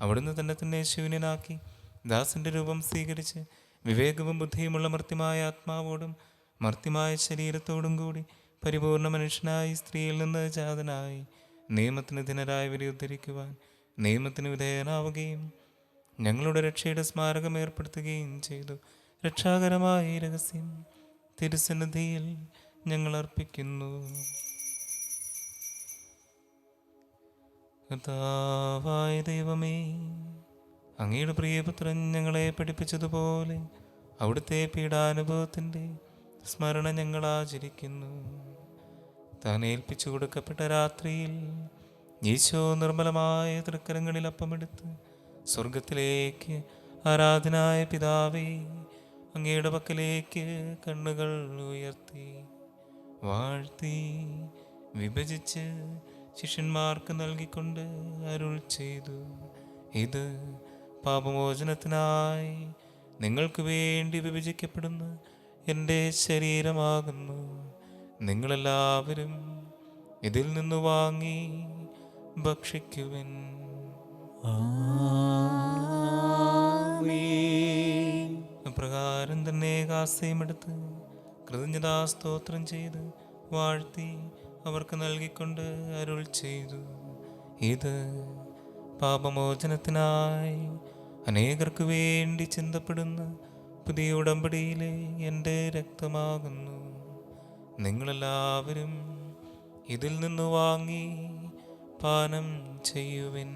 അവിടുന്ന് തന്നെ ശൂന്യനാക്കി ദാസന്റെ രൂപം സ്വീകരിച്ച് വിവേകവും ബുദ്ധിയുമുള്ള മർത്യമായ ആത്മാവോടും മർത്യമായ ശരീരത്തോടും കൂടി പരിപൂർണ മനുഷ്യനായി സ്ത്രീയിൽ നിന്ന് ജാതനായി നിയമത്തിന് ധീനരായവരെ ഉദ്ധരിക്കുവാൻ നിയമത്തിന് വിധേയനാവുകയും ഞങ്ങളുടെ രക്ഷയുടെ സ്മാരകം ഏർപ്പെടുത്തുകയും ചെയ്തു. രക്ഷാകരമായ ഈ രഹസ്യം തിരുസന്നിധിയിൽ ഞങ്ങൾ അർപ്പിക്കുന്നു. കർത്താവായ ദൈവമേ, അങ്ങയുടെ പ്രിയപുത്രൻ ഞങ്ങളെ പഠിപ്പിച്ചതുപോലെ അവിടുത്തെ പീഡാനുഭവത്തിൻ്റെ സ്മരണ ഞങ്ങൾ ആചരിക്കുന്നു. താൻ ഏൽപ്പിച്ചു കൊടുക്കപ്പെട്ട രാത്രിയിൽ ഈശോ നിർമ്മലമായ തൃക്കരങ്ങളിൽ അപ്പമെടുത്ത് സ്വർഗത്തിലേക്ക് ആരാധനായ പിതാവേ അങ്ങയുടെ പക്കലേക്ക് കണ്ണുകൾ ഉയർത്തി വാഴ്ത്തി വിഭജിച്ച് ശിഷ്യന്മാർക്ക് നൽകിക്കൊണ്ട് അരുൾ ചെയ്തു, ഇത് പാപമോചനത്തിനായി നിങ്ങൾക്ക് വേണ്ടി വിഭജിക്കപ്പെടുന്ന എൻ്റെ ശരീരമാകുന്നു. നിങ്ങളെല്ലാവരും ഇതിൽ നിന്ന് വാങ്ങി ഭക്ഷിക്കുവിൻ. അപ്രകാരം തന്നെ കാസയുമെടുത്ത് കൃതജ്ഞതാസ്തോത്രം ചെയ്ത് വാഴ്ത്തി അവർക്ക് നൽകിക്കൊണ്ട് അരുൾ ചെയ്തു, ഇത് പാപമോചനത്തിനായി അനേകർക്ക് വേണ്ടി ചിന്തപ്പെടുന്ന പുതിയ ഉടമ്പടിയിലെ എൻ്റെ രക്തമാകുന്നു. നിങ്ങളെല്ലാവരും ഇതിൽ നിന്ന് വാങ്ങി പാനം ചെയ്യുവിൻ.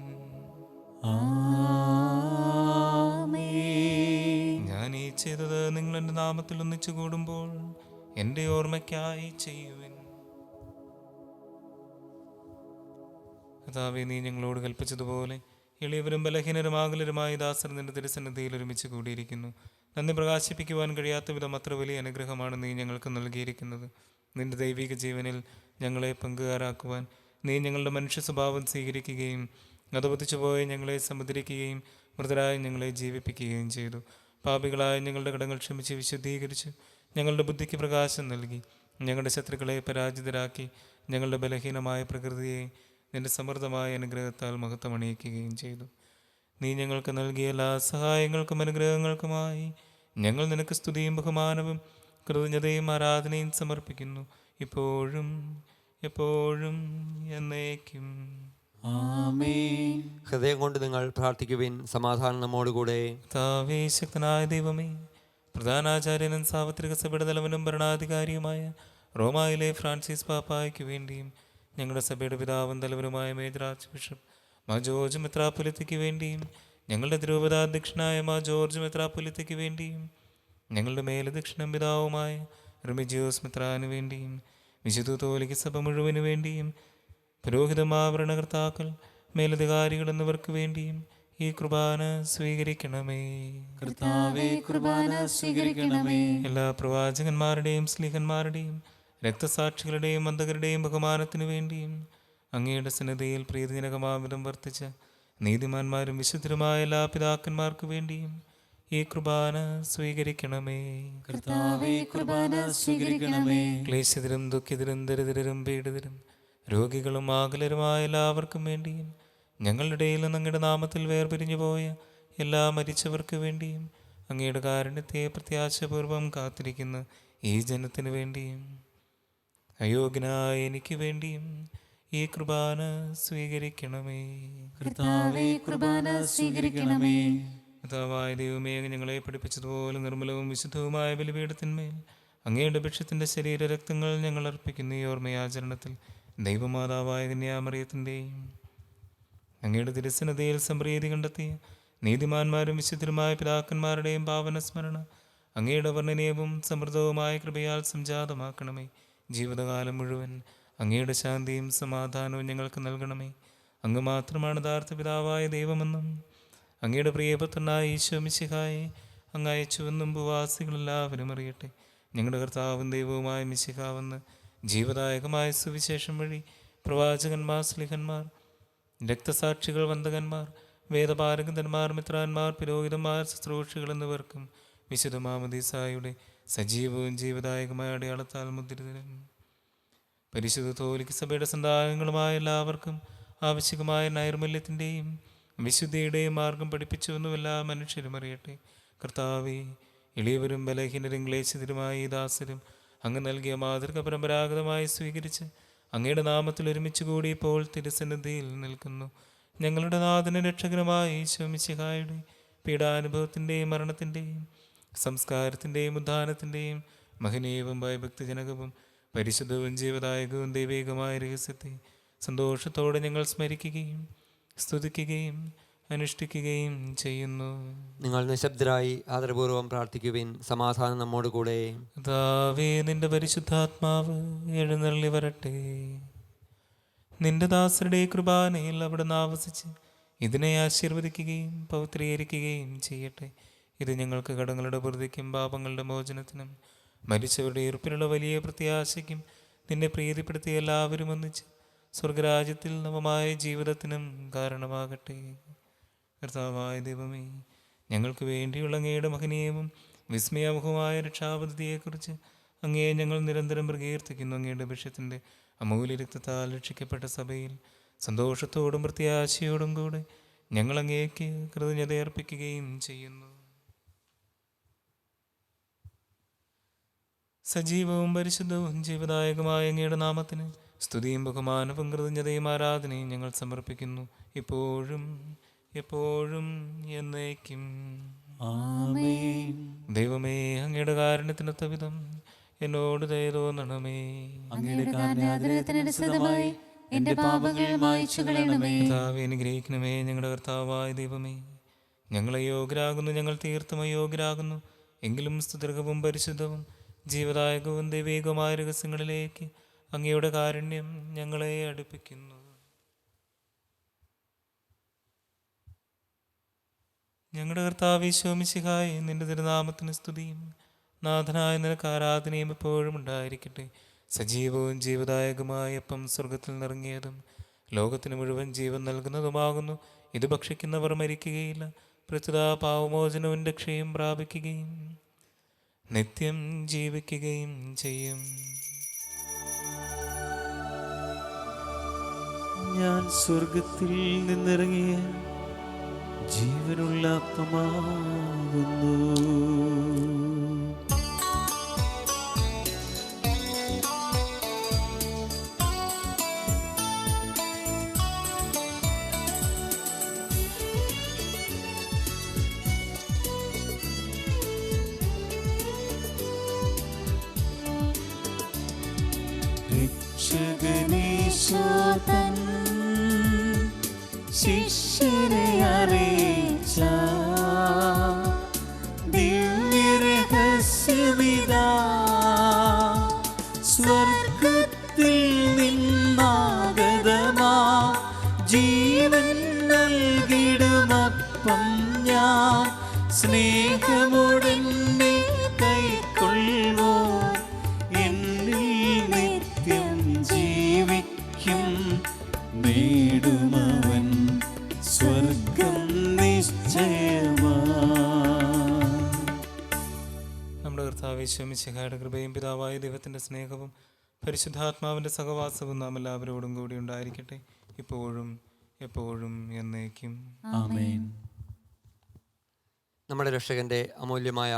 ഞാൻ ഈ ചെയ്തത് നിങ്ങൾ എൻ്റെ നാമത്തിൽ ഒന്നിച്ചു കൂടുമ്പോൾ എൻ്റെ ഓർമ്മയ്ക്കായി ചെയ്യുവിൻ. കർത്താവേ, നീ ഞങ്ങളോട് കൽപ്പിച്ചതുപോലെ എളിയവരും ബലഹീനരുമാകലരുമായ ദാസർ നിന്റെ തിരുസന്നിധിയിൽ ഒരുമിച്ച് കൂടിയിരിക്കുന്നു. നന്ദി പ്രകാശിപ്പിക്കുവാൻ കഴിയാത്ത വിധം അത്ര വലിയ അനുഗ്രഹമാണ് നീ ഞങ്ങൾക്ക് നൽകിയിരിക്കുന്നത്. നിന്റെ ദൈവിക ജീവനിൽ ഞങ്ങളെ പങ്കുകാരാക്കുവാൻ നീ ഞങ്ങളുടെ മനുഷ്യ സ്വഭാവം സ്വീകരിക്കുകയും അധപതിച്ചുപോയ ഞങ്ങളെ സമുദ്രിക്കുകയും മൃതരായി ഞങ്ങളെ ജീവിപ്പിക്കുകയും ചെയ്തു. പാപികളായ ഞങ്ങളുടെ കടങ്ങൾ ക്ഷമിച്ച് വിശുദ്ധീകരിച്ച് ഞങ്ങളുടെ ബുദ്ധിക്ക് പ്രകാശം നൽകി ഞങ്ങളുടെ ശത്രുക്കളെ പരാജിതരാക്കി ഞങ്ങളുടെ ബലഹീനമായ പ്രകൃതിയെ നിന്റെ സമൃദ്ധമായ അനുഗ്രഹത്താൽ മഹത്വമണിയിക്കുകയും ചെയ്തു. നീ ഞങ്ങൾക്ക് നൽകിയ എല്ലാ സഹായങ്ങൾക്കും അനുഗ്രഹങ്ങൾക്കുമായി ഞങ്ങൾ നിനക്ക് സ്തുതിയും ബഹുമാനവും കൃതജ്ഞതയും ആരാധനയും സമർപ്പിക്കുന്നു, ഇപ്പോഴും എപ്പോഴും എന്നേക്കും. ആമേൻ. ഹൃദയം കൊണ്ട് നിങ്ങൾ പ്രാർത്ഥിക്കുവിൻ. സമാധാനം നമ്മോടുകൂടെ. കർത്താവേ, ശക്തനായ ദൈവമേ, പ്രധാനാചാര്യനും സാർവത്രിക സഭയുടെ തലവനും ഭരണാധികാരിയുമായ റോമായിലെ ഫ്രാൻസിസ് പാപ്പായ്ക്ക് വേണ്ടിയും ഞങ്ങളുടെ സഭയുടെ പിതാവും തലവനുമായ മേജർ ആർച്ച് ബിഷപ്പ് മാ ജോർജ് മെത്രാപ്പൊലീത്തയ്ക്ക് വേണ്ടിയും ഞങ്ങളുടെ തിരുവതാധ്യക്ഷനായ മാ ജോർജ് മെത്രാപ്പൊലീത്തയ്ക്ക് വേണ്ടിയും ഞങ്ങളുടെ മേലധ്യക്ഷനും പിതാവുമായ റിമിജിയോസ് മെത്രാന് വേണ്ടിയും വിശുദ്ധ കത്തോലിക്ക സഭ മുഴുവന് വേണ്ടിയും പുരോഹിതമാഭരണകർത്താക്കൾ, മേലധികാരികൾ എന്നിവർക്ക് വേണ്ടിയും ഈ കുർബാന സ്വീകരിക്കണമേ. കർത്താവേ, കുർബാന സ്വീകരിക്കണമേ. എല്ലാ പ്രവാചകന്മാരുടെയും സ്ലീഹന്മാരുടെയും രക്തസാക്ഷികളുടെയും അന്തകരുടെയും ബഹുമാനത്തിനു വേണ്ടിയും അങ്ങയുടെ സന്നിധിയിൽ പ്രീതിജനകമാവിധം വർത്തിച്ച നീതിമാന്മാരും വിശുദ്ധരുമായ എല്ലാ പിതാക്കന്മാർക്ക് വേണ്ടിയും ഈ കുർബാന സ്വീകരിക്കണമേ. കർത്താവേ, കുർബാന സ്വീകരിക്കണമേ. ക്ലേശിതരും ദുഃഖിതരും ദരിദ്രരും പീഡിതരും രോഗികളും ആകുലരുമായ എല്ലാവർക്കും വേണ്ടിയും ഞങ്ങളുടെ ഇടയിൽ നിന്ന് അങ്ങയുടെ നാമത്തിൽ വേർപിരിഞ്ഞു പോയ എല്ലാ മരിച്ചവർക്ക് വേണ്ടിയും അങ്ങയുടെ കാരുണ്യത്തെ പ്രത്യാശപൂർവം കാത്തിരിക്കുന്ന ഈ ജനത്തിനു വേണ്ടിയും അയോഗ്യനായ എനിക്ക് വേണ്ടിയും ഈ കുർബാന സ്വീകരിക്കണമേ. കർത്താവേ, കുർബാന സ്വീകരിക്കണമേ. കർത്താവായ ദൈവമേ, അങ്ങ് ഞങ്ങളെ പഠിപ്പിച്ചതുപോലെ നിർമ്മലവും വിശുദ്ധവുമായ ബലിപീഠത്തിന്മേൽ അങ്ങയുടെ ഭിക്ഷത്തിൻ്റെ ശരീരരക്തങ്ങൾ ഞങ്ങൾ അർപ്പിക്കുന്ന ഈ ഓർമ്മയാചരണത്തിൽ ദൈവമാതാവായ കന്യാമറിയത്തിൻ്റെയും അങ്ങയുടെ തിരുസന്നതയിൽ സംപ്രീതി കണ്ടെത്തിയ നീതിമാന്മാരും വിശുദ്ധരുമായ പിതാക്കന്മാരുടെയും പാവനസ്മരണ അങ്ങയുടെ വർണ്ണനീയവും സമൃദ്ധവുമായ കൃപയാൽ സംജാതമാക്കണമേ. ജീവിതകാലം മുഴുവൻ അങ്ങയുടെ ശാന്തിയും സമാധാനവും ഞങ്ങൾക്ക് നൽകണമേ. അങ്ങ് മാത്രമാണ് യഥാർത്ഥ പിതാവായ ദൈവമെന്നും അങ്ങയുടെ പ്രിയപുത്രനായ ഈശോ മിശിഹായെ അങ്ങ് അയച്ചുവെന്നും ഭൂവാസികളെല്ലാവരും അറിയട്ടെ. ഞങ്ങളുടെ കർത്താവും ദൈവവുമായ മിശിഹാവെന്ന് ജീവദായകമായ സുവിശേഷം വഴി പ്രവാചകന്മാർ, സ്ലിഹന്മാർ, രക്തസാക്ഷികൾ, വന്ദകന്മാർ, വേദപാരംഗതന്മാർ, മിത്രാന്മാർ, പുരോഹിതന്മാർ, ശുശ്രൂഷികൾ എന്നിവർക്കും വിശുദ്ധ മാമോദീസായുടെ സജീവവും ജീവദായകമായ അടയാളത്താൽ മുദ്രിതരും പരിശുദ്ധ കത്തോലിക്ക സഭയുടെ സന്താനങ്ങളുമായ എല്ലാവർക്കും ആവശ്യമായ നൈർമല്യത്തിൻ്റെയും വിശുദ്ധിയുടെയും മാർഗം പഠിപ്പിച്ചുവെന്നും എല്ലാ മനുഷ്യരും അറിയട്ടെ. കർത്താവേ, എളിയവരും ബലഹീനരും ക്ലേശിതരുമായ ഈ ദാസരും അങ്ങ് നൽകിയ മാതൃക പരമ്പരാഗതമായി സ്വീകരിച്ച് അങ്ങയുടെ നാമത്തിൽ ഒരുമിച്ച് കൂടി ഇപ്പോൾ തിരുസന്നിധിയിൽ നിൽക്കുന്നു. ഞങ്ങളുടെ നാഥനും രക്ഷകനുമായ ഈശോ മിശിഹായുടെ പീഡാനുഭവത്തിൻ്റെയും മരണത്തിൻ്റെയും സംസ്കാരത്തിൻ്റെയും ഉദ്ധാനത്തിൻ്റെയും മഹനീയവും ഭയഭക്തിജനകവും പരിശുദ്ധവും ജീവദായകവും ദൈവികമായ രഹസ്യത്തെ സന്തോഷത്തോടെ ഞങ്ങൾ സ്മരിക്കുകയും സ്തുതിക്കുകയും അനുഷ്ഠിക്കുകയും ചെയ്യുന്നു. നിങ്ങൾ നിശബ്ദരായി ആദരപൂർവ്വം പ്രാർത്ഥിക്കുവിൻ. സമാധാനം നമ്മോടുകൂടെ. കർത്താവേ, നിന്റെ പരിശുദ്ധാത്മാവ് എഴുന്നള്ളി വരട്ടെ. നിന്റെ ദാസരുടെ കൃപാനയിൽ അവിടുന്ന് ആവസിച്ച് ഇതിനെ ആശീർവദിക്കുകയും പവിത്രീകരിക്കുകയും ചെയ്യട്ടെ. ഇത് ഞങ്ങൾക്ക് കടങ്ങളുടെ പൂർത്തിക്കും പാപങ്ങളുടെ മോചനത്തിനും മരിച്ചവരുടെ ഈർപ്പിലുള്ള വലിയ പ്രത്യാശയ്ക്കും നിന്നെ പ്രീതിപ്പെടുത്തിയ എല്ലാവരും ഒന്നിച്ച് സ്വർഗരാജ്യത്തിൽ നവമായ ജീവിതത്തിനും കാരണമാകട്ടെ. കർത്താവായ ദൈവമേ, ഞങ്ങൾക്ക് വേണ്ടിയുള്ള അങ്ങയുടെ മഹനീയവും വിസ്മയാമുഖമായ രക്ഷാപദ്ധതിയെക്കുറിച്ച് അങ്ങയെ ഞങ്ങൾ നിരന്തരം പ്രകീർത്തിക്കുന്നു. അങ്ങയുടെ ഭിക്ഷത്തിൻ്റെ അമൂല്യ രക്തത്താൽ രക്ഷിക്കപ്പെട്ട സഭയിൽ സന്തോഷത്തോടും പ്രത്യാശയോടും കൂടെ ഞങ്ങൾ അങ്ങേക്ക് കൃതജ്ഞതയർപ്പിക്കുകയും ചെയ്യുന്നു. സജീവവും പരിശുദ്ധവും ജീവദായകമായ അങ്ങയുടെ നാമത്തിന് സ്തുതിയും ബഹുമാനവും കൃതജ്ഞതയും ആരാധനയും ഞങ്ങൾ സമർപ്പിക്കുന്നു, ഇപ്പോഴും എപ്പോഴും എന്നേക്കും. ആമേൻ. ദൈവമേ, അങ്ങയുടെ കാരുണ്യത്തിനൊത്ത വിധം എന്നോട് ദയ തോന്നണമേ. അങ്ങയുടെ കാരുണ്യാഗ്രഹത്തിനനുസൃതമായി എന്റെ പാപങ്ങൾ മായ്ച്ചു കളയണമേ. കർത്താവേ, അനുഗ്രഹിക്കണമേ. ഞങ്ങളുടെ കർത്താവായ ദൈവമേ, ഞങ്ങൾ അയോഗ്യരാകുന്നു, ഞങ്ങൾ തീർത്തും അയോഗ്യരാകുന്നു. എങ്കിലും സ്തുതിർഹവും പരിശുദ്ധവും ജീവദായകവും ദൈവികവുമായ രഹസ്യങ്ങളിലേക്ക് അങ്ങയുടെ കാരുണ്യം ഞങ്ങളെ അടുപ്പിക്കുന്നു. ഞങ്ങളുടെ കർത്താവേ ഈശോ മിശിഹായേ, നിന്റെ തിരുനാമത്തിന് സ്തുതിയും നാഥനായ നിനക്ക് ആരാധനയും എപ്പോഴും ഉണ്ടായിരിക്കട്ടെ. സജീവവും ജീവദായകമായ അപ്പം സ്വർഗത്തിൽ നിറങ്ങിയതും ലോകത്തിന് മുഴുവൻ ജീവൻ നൽകുന്നതുമാകുന്നു. ഇത് ഭക്ഷിക്കുന്നവർ മരിക്കുകയില്ല, പ്രത്യുത പാവമോചനവും രക്ഷയും പ്രാപിക്കുകയും നിത്യം ജീവിക്കുകയും ചെയ്യും. ഞാൻ സ്വർഗത്തിൽ നിന്നിറങ്ങിയ ജീവനുള്ള അപ്പമാകുന്നു. രക്ഷകനീശോതൻ ശിഷ്യരെ അറിയിച്ച ദിവ്യരഹസ്യമിതാ സ്വർഗത്തിൽ നിന്നാഗതമാ ജീവൻ നൽകിടുമപ്പം ഞാൻ സ്നേഹമുടനെ കൈക്കൊള്ളുവോ എന്നിൽ നിത്യം ജീവിക്കും നേടുമവൻ സ്വർഗം നിശ്ചയമാ. നമ്മുടെ കർത്താവ് യേശു മിശിഹായുടെ കൃപയും പിതാവായ ദൈവത്തിൻ്റെ സ്നേഹവും പരിശുദ്ധാത്മാവിൻ്റെ സഹവാസവും നാം എല്ലാവരോടും കൂടി ഉണ്ടായിരിക്കട്ടെ, ഇപ്പോഴും എപ്പോഴും എന്നേക്കും. ആമേൻ. നമ്മുടെ രക്ഷകൻ്റെ അമൂല്യമായ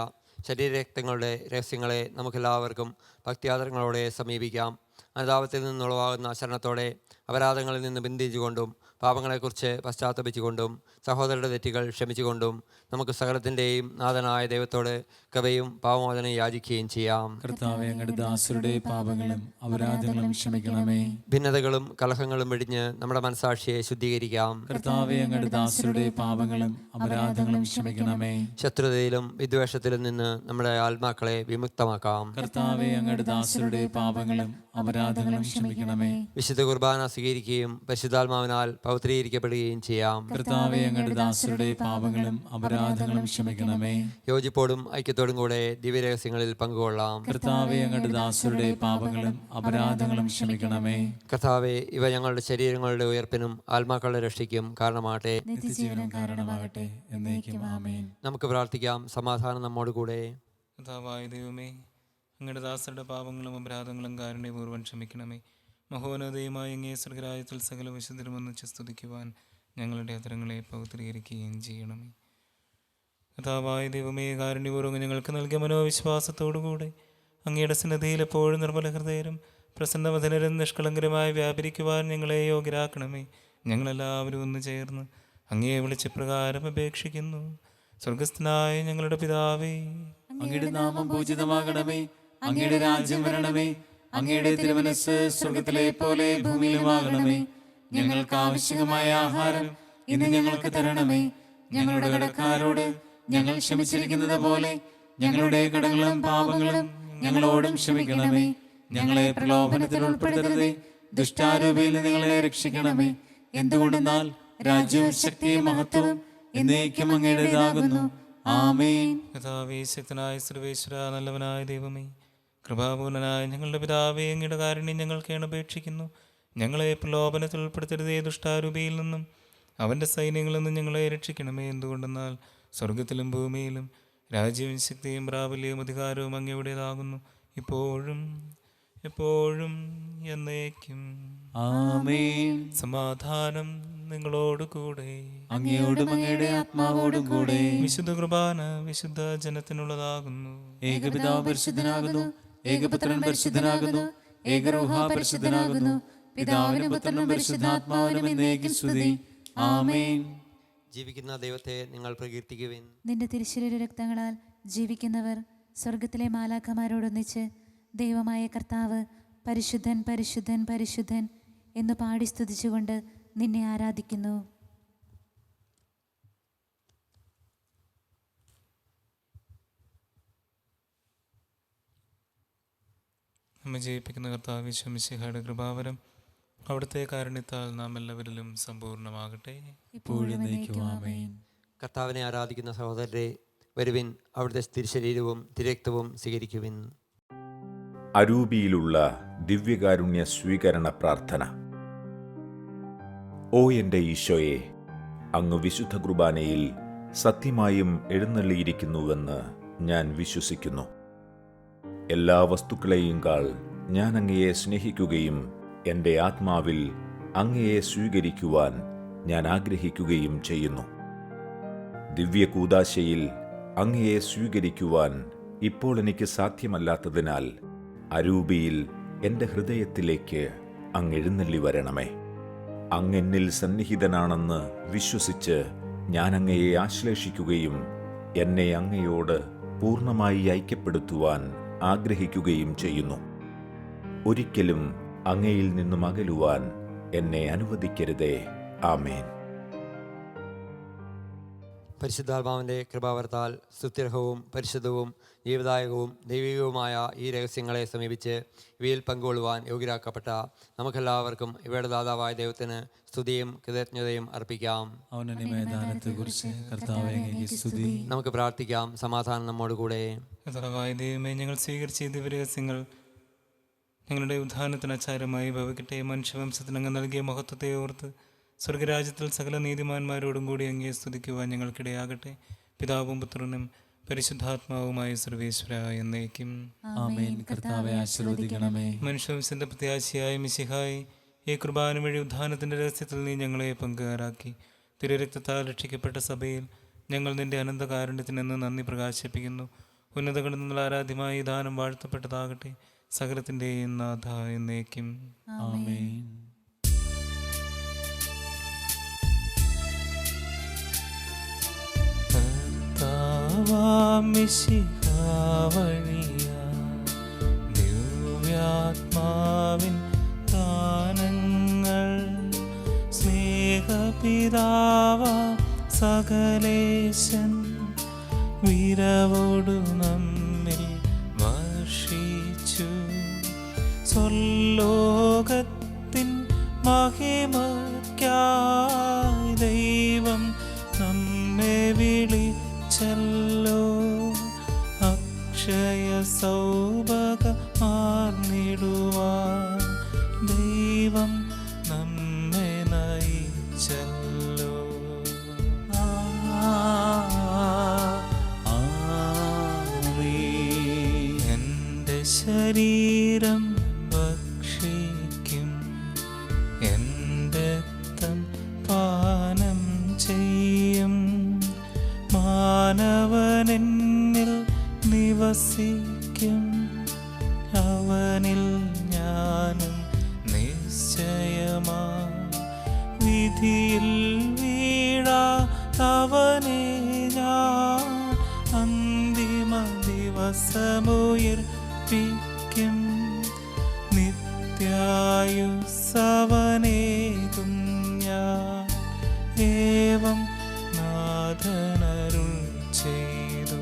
ശരീരരക്തങ്ങളുടെ രഹസ്യങ്ങളെ നമുക്കെല്ലാവർക്കും ഭക്തിയാദരങ്ങളോടെ സമീപിക്കാം. അനുതാപത്തിൽ നിന്നുളവാകുന്ന ശരണത്തോടെ അപരാധങ്ങളിൽ നിന്ന് ബന്ധിച്ചുകൊണ്ടും പാപങ്ങളെക്കുറിച്ച് പശ്ചാത്തപിച്ചുകൊണ്ടും സഹോദരരുടെ തെറ്റുകൾ ക്ഷമിച്ചുകൊണ്ടും നമുക്ക് സകലത്തിൻ്റെയും നാഥനായ ദൈവത്തോട് കൃപയും പാപമോചനം യാചിക്കുകയും ചെയ്യാം. കർത്താവേ, അങ്ങയുടെ ദാസരുടെ പാപങ്ങളും അപരാധങ്ങളും ക്ഷമിക്കണമേ. ഭിന്നതകളും കലഹങ്ങളും വെടിഞ്ഞ് നമ്മുടെ മനസാക്ഷിയെ ശുദ്ധീകരിക്കാം. കർത്താവേ, അങ്ങയുടെ ദാസരുടെ പാപങ്ങളും അപരാധങ്ങളും ക്ഷമിക്കണമേ. ശത്രുതയിലും വിദ്വേഷത്തിലും നിന്ന് നമ്മുടെ ആത്മാക്കളെ വിമുക്തമാക്കാം. കർത്താവേ, അങ്ങയുടെ ദാസരുടെ പാപങ്ങളും അപരാധങ്ങളും ക്ഷമിക്കണമേ. വിശുദ്ധ കുർബാന സ്വീകരിക്കുകയും പരിശുദ്ധാത്മാവിനാൽ പവിത്രീകരിക്കപ്പെടുകയും ചെയ്യാം. കർത്താവേ, അങ്ങയുടെ ദാസരുടെ പാപങ്ങളും അപരാധങ്ങളും ക്ഷമിക്കണമേ. യോജിപ്പോടും ഐക്യത്തോടും കൂടെ ദിവ്യരഹസ്യങ്ങളിൽ പങ്കുകൊള്ളാം. കർത്താവേ, അങ്ങയുടെ ദാസരുടെ പാപങ്ങളും അപരാധങ്ങളും ക്ഷമിക്കണമേ. കർത്താവെ, ഇവ ഞങ്ങളുടെ ശരീരങ്ങളുടെ ഉയർപ്പിനും ആത്മാക്കളുടെ രക്ഷയ്ക്കും കാരണമാകട്ടെ. നിത്യജീവനം കാരണമാകട്ടെ. എന്നേക്കും ആമേൻ. നമുക്ക് പ്രാർത്ഥിക്കാം. സമാധാനം നമ്മോട് കൂടെ. കർത്താവായ ദൈവമേ, അങ്ങയുടെ ദാസരുടെ പാപങ്ങളും അപരാധങ്ങളും കാരുണ്യപൂർവ്വം ക്ഷമിക്കണമേ. മഹോന്നതയുമായ അങ്ങേ സ്വർഗ്ഗരാജ്യത്തിൽ സകല വിശുദ്ധരും ഒന്നിച്ച് സ്തുതിക്കുവാൻ ഞങ്ങളുടെ അധരങ്ങളെ പവിത്രീകരിക്കുകയും ചെയ്യണമേ. കർത്താവായ ദൈവമേ, കാരുണ്യപൂർവ്വം ഞങ്ങൾക്ക് നൽകിയ മനോവിശ്വാസത്തോടുകൂടെ അങ്ങയുടെ സന്നിധിയിൽ എപ്പോഴും നിർമ്മല ഹൃദയരും പ്രസന്നവദനരും നിഷ്കളങ്കരമായി വ്യാപരിക്കുവാൻ ഞങ്ങളെ യോഗ്യരാക്കണമേ. ഞങ്ങളെല്ലാവരും ഒന്ന് ചേർന്ന് അങ്ങയെ വിളിച്ച് പ്രകാരം അപേക്ഷിക്കുന്നു. സ്വർഗസ്ഥനായ ഞങ്ങളുടെ പിതാവേ, അങ്ങയുടെ നാമം പൂജിതമാകണമേ. അങ്ങയുടെ രാജ്യം വരണമേ. അങ്ങയുടെ തിരുമനസ്സ് സ്വർഗത്തിലെ പോലെ ഭൂമിയിലുമാകണമേ. ഞങ്ങൾക്ക് ആവശ്യമായ ആഹാരം ഇന്ന് ഞങ്ങൾക്ക് തരണമേ. ഞങ്ങളുടെ കടക്കാരോട് ഞങ്ങൾ ക്ഷമിച്ചിരിക്കുന്നത് പോലെ ഞങ്ങളുടെ കടങ്ങളും പാപങ്ങളും ഞങ്ങളോടും ക്ഷമിക്കണമേ. ഞങ്ങളെ പ്രലോഭനത്തിൽ ഉൾപ്പെടുത്തരുതേ, ദുഷ്ടാരൂപിയിൽ നിങ്ങളെ രക്ഷിക്കണമേ. എന്തുകൊണ്ടെന്നാൽ രാജ്യവും ശക്തിയും മഹത്വവും എന്നേക്കും അങ്ങയുടേതാകുന്നു. ആമേൻ. കർത്താവേ, ശക്തനായ സർവേശ്വര, നല്ലവനായ ദൈവമേ, കൃപാപൂർണനായ ഞങ്ങളുടെ പിതാവേ, അങ്ങയുടെ കാരുണ്യം ഞങ്ങൾക്ക് അപേക്ഷിക്കുന്നു. ഞങ്ങളെ പ്രലോഭനത്തിൽ ഉൾപ്പെടുത്തരുതേ, ദുഷ്ടാരൂപിയിൽ നിന്നും അവൻ്റെ സൈന്യങ്ങളിൽ നിന്നും ഞങ്ങളെ രക്ഷിക്കണമേ. എന്തുകൊണ്ടെന്നാൽ സ്വർഗത്തിലും ഭൂമിയിലും രാജ്യവും ശക്തിയും പ്രാബല്യവും അധികാരവും അങ്ങയുടേതാകുന്നു, ഇപ്പോഴും എപ്പോഴും എന്നേക്കും. ആമേൻ. സമാധാനം നിങ്ങളോട് കൂടെ. അങ്ങയോടും അങ്ങയുടെ ആത്മാവോടും കൂടെ. വിശുദ്ധ കുർബാന വിശുദ്ധ ജനത്തിനുള്ളതാകുന്നു. ഏകപിതാവ് പരിശുദ്ധനാകുന്നു, ഏകപുത്രൻ പരിശുദ്ധനാകുന്നു, ഏകരൂഹ പരിശുദ്ധനാകുന്നു. പിതാവിനും പുത്രനും പരിശുദ്ധാത്മാവിനും എന്നേക്കും സ്തുതി. ആമേൻ. ജീവിക്കുന്ന ദൈവത്തെ നിങ്ങൾ പ്രകീർത്തിക്കുവിൻ. നിന്റെ തിരുശരീര രക്തങ്ങളാൽ ജീവിക്കുന്നവർ സ്വർഗത്തിലെ മാലാഖമാരോടൊന്നിച്ച് ദൈവമായ കർത്താവ് പരിശുദ്ധൻ പരിശുദ്ധൻ പരിശുദ്ധൻ എന്ന് പാടി സ്തുതിച്ചുകൊണ്ട് നിന്നെ ആരാധിക്കുന്നു. നമ്മെ ജയിപ്പിക്കുന്ന കർത്താവ് യേശു മിശിഹായുടെ കൃപാവരം അവിടുത്തെ കാരുണ്യത്താൽ നാം എല്ലാവരിലും സമ്പൂർണ്ണമാകട്ടെ. ഇപ്പോഴും എന്നേക്കും ആമേൻ. കർത്താവിനെ ആരാധിക്കുന്ന സഹോദരരെ, വരുവിൻ, അവിടുത്തെ തിരുശരീരവും തിരക്തവും സ്വീകരിക്കുവിൻ. അരൂപിയിലുള്ള ദിവ്യകാരുണ്യ സ്വീകരണ പ്രാർത്ഥന. ഓ എൻ്റെ ഈശോയെ, അങ്ങ് വിശുദ്ധ കുർബാനയിൽ സത്യമായും എഴുന്നള്ളിയിരിക്കുന്നുവെന്ന് ഞാൻ വിശ്വസിക്കുന്നു. എല്ലാ വസ്തുക്കളെയും കാൾ ഞാൻ അങ്ങയെ സ്നേഹിക്കുകയും എൻ്റെ ആത്മാവിൽ അങ്ങയെ സ്വീകരിക്കുവാൻ ഞാൻ ആഗ്രഹിക്കുകയും ചെയ്യുന്നു. ദിവ്യകൂദാശയിൽ അങ്ങയെ സ്വീകരിക്കുവാൻ ഇപ്പോൾ എനിക്ക് സാധ്യമല്ലാത്തതിനാൽ അരൂപിയിൽ എൻ്റെ ഹൃദയത്തിലേക്ക് അങ്ങ് എഴുന്നള്ളി വരണമേ. അങ്ങെന്നിൽ സന്നിഹിതനാണെന്ന് വിശ്വസിച്ച് ഞാൻ അങ്ങയെ ആശ്ലേഷിക്കുകയും എന്നെ അങ്ങയോട് പൂർണ്ണമായി ഐക്യപ്പെടുത്തുവാൻ ആഗ്രഹിക്കുകയും ചെയ്യുന്നു. ഒരിക്കലും അങ്ങയിൽ നിന്നും അകലുവാൻ എന്നെ അനുവദിക്കരുതേ. ആമേൻ. പരിശുദ്ധാത്മാവിൻ്റെ കൃപാവരത്താൽ സ്തുത്യർഹവും പരിശുദ്ധവും ജീവദായകവും ദൈവികവുമായ ഈ രഹസ്യങ്ങളെ സമീപിച്ച് ഇവയിൽ പങ്കുകൊള്ളുവാൻ യോഗ്യരാക്കപ്പെട്ട നമുക്കെല്ലാവർക്കും ഇവയുടെ ദാതാവായ ദൈവത്തിന് സ്തുതിയും കൃതജ്ഞതയും അർപ്പിക്കാം. നമുക്ക് പ്രാർത്ഥിക്കാം. സമാധാനം നമ്മോടുകൂടെ. കർത്താവായ ദൈവമേ, ഞങ്ങൾ സ്വീകരിച്ച ഈ ദിവ്യരഹസ്യങ്ങൾ ഞങ്ങളുടെ ഉദ്ധാനത്തിന് ആചാരമായി ഭവിക്കട്ടെ. മനുഷ്യവംശത്തിന് അങ്ങ് നൽകിയ മഹത്വത്തെ ഓർത്ത് സ്വർഗരാജ്യത്തിൽ സകല നീതിമാന്മാരോടും കൂടി അങ്ങയെ സ്തുതിക്കുവാൻ ഞങ്ങൾക്കിടയാകട്ടെ. പിതാവും പുത്രനും പരിശുദ്ധാത്മാവുമായ സർവേശ്വര എന്നേക്കും ആമേൻ. കർത്താവേ ആശീർവദിക്കണമേ. മനുഷ്യവംശത്തിന്റെ പ്രത്യാശയായ മിശിഹായി, ഈ കുർബാന വഴി ഉദ്ധാനത്തിന്റെ രഹസ്യത്തിൽ നീ ഞങ്ങളെ പങ്കുകാരാക്കി. തിരുരക്തത്താൽ രക്ഷിക്കപ്പെട്ട സഭയിൽ ഞങ്ങൾ നിന്റെ അനന്തകാരുണ്യത്തിനെന്ന് നന്ദി പ്രകാശിപ്പിക്കുന്നു. ഉന്നതങ്ങളിൽ നിന്നുള്ള ആരാധ്യമായ ഈ ദാനം വാഴ്ത്തപ്പെട്ടതാകട്ടെ. സകലത്തിൻ്റെയും നാഥ എന്നേക്കും ആമേൻ. ദിവ്യാത്മാവിൻ ദാനങ്ങൾ സ്നേഹപിതാവ സകലേശൻ വിരവോടു നമ്മിൽ വർഷിച്ചു. സ്വർലോകത്തിൻ മഹിമയ്ക്കായി ദൈവം നമ്മെ വിളിച്ചല്ലോ. അക്ഷയ സൗഭഗമാർന്നിടുവാൻ ദൈവം നമ്മെ നയിച്ചല്ലോ. എൻ്റെ ശരീരം ഭക്ഷിക്കും, എൻ്റെ രക്തം പാനം ചെയ്യും. മാനവനെന്നിൽ നിവസിക്കും, അവനിൽ ഞാനും നിശ്ചയമാ. വിധിയിൽ വീഴാത്തവനെ ഞാൻ അന്തിമ ദിവസമുയർപ്പിക്കും. നിത്യായുസ്സവനേകും ഞാൻ, ഏവം നാഥനരുൾ ചെയ്തു.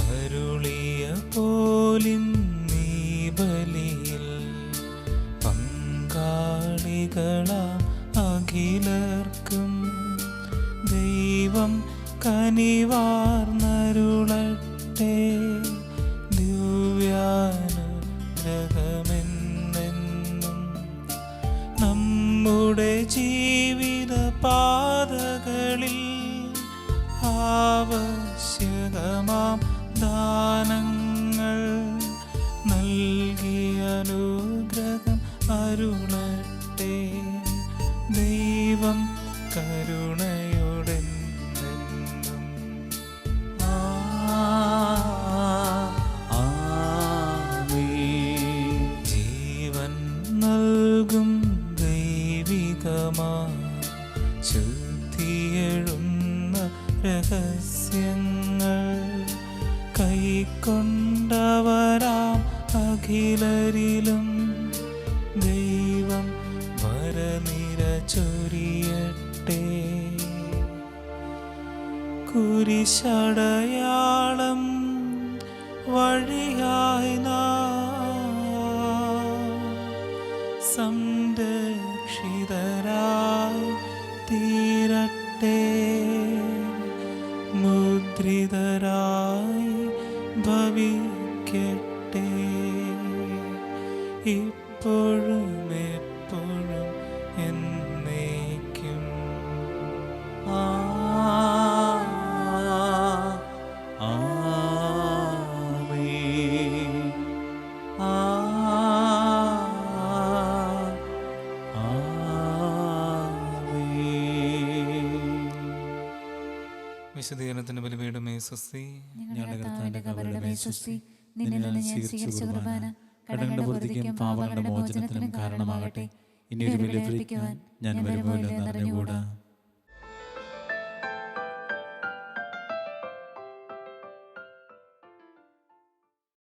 അരുളിയ പോലിന്നീ ബലിയിൽ പങ്കാളികളാം അഖിലർക്കും ദൈവം കനിവാർന്നരുളട്ടെ. ദിവ്യാനുഗ്രഹമെന്നെന്നും നമ്മുടെ ജീവിത പാതകളിൽ ആവശ്യകമാം ദാനങ്ങൾ നൽകിയ അനുഗ്രഹം അരുളട്ടെ. ദൈവം കരുണയോടെ ജീവൻ നൽകും ദൈവികമാ ശുദ്ധിയെഴുന്ന രഹസ്യങ്ങൾ കൈക്കൊണ്ടവരാം അഖിലരിലും ദൈവം വരനിര ചൊരിയട്ടെ. കുരിശടയാളം വഴിയായി സംരക്ഷിതരായി തീരട്ടെ. മുദ്രിതരായി ഭവിക്കട്ടെ. ഇപ്പോഴും എപ്പോഴും എന്നേക്കും. വിശുദ്ധീകരണത്തിന്റെ ബലിപീഠമേ സ്വസ്തി. ഞങ്ങളുടെ കർത്താവിന്റെ കബറിടമേ സ്വസ്തി. നിന്നിൽ നിന്ന് ഞാൻ സ്വീകരിച്ച കുർബാന കടങ്ങളുടെ പൊറുതിക്കും പാപങ്ങളുടെ മോചനത്തിനും കാരണമാകട്ടെ. ഇനി ഒരു ബലി അർപ്പിക്കുവാൻ ഞാൻ വരുമോ എന്ന് അറിഞ്ഞുകൂടാ.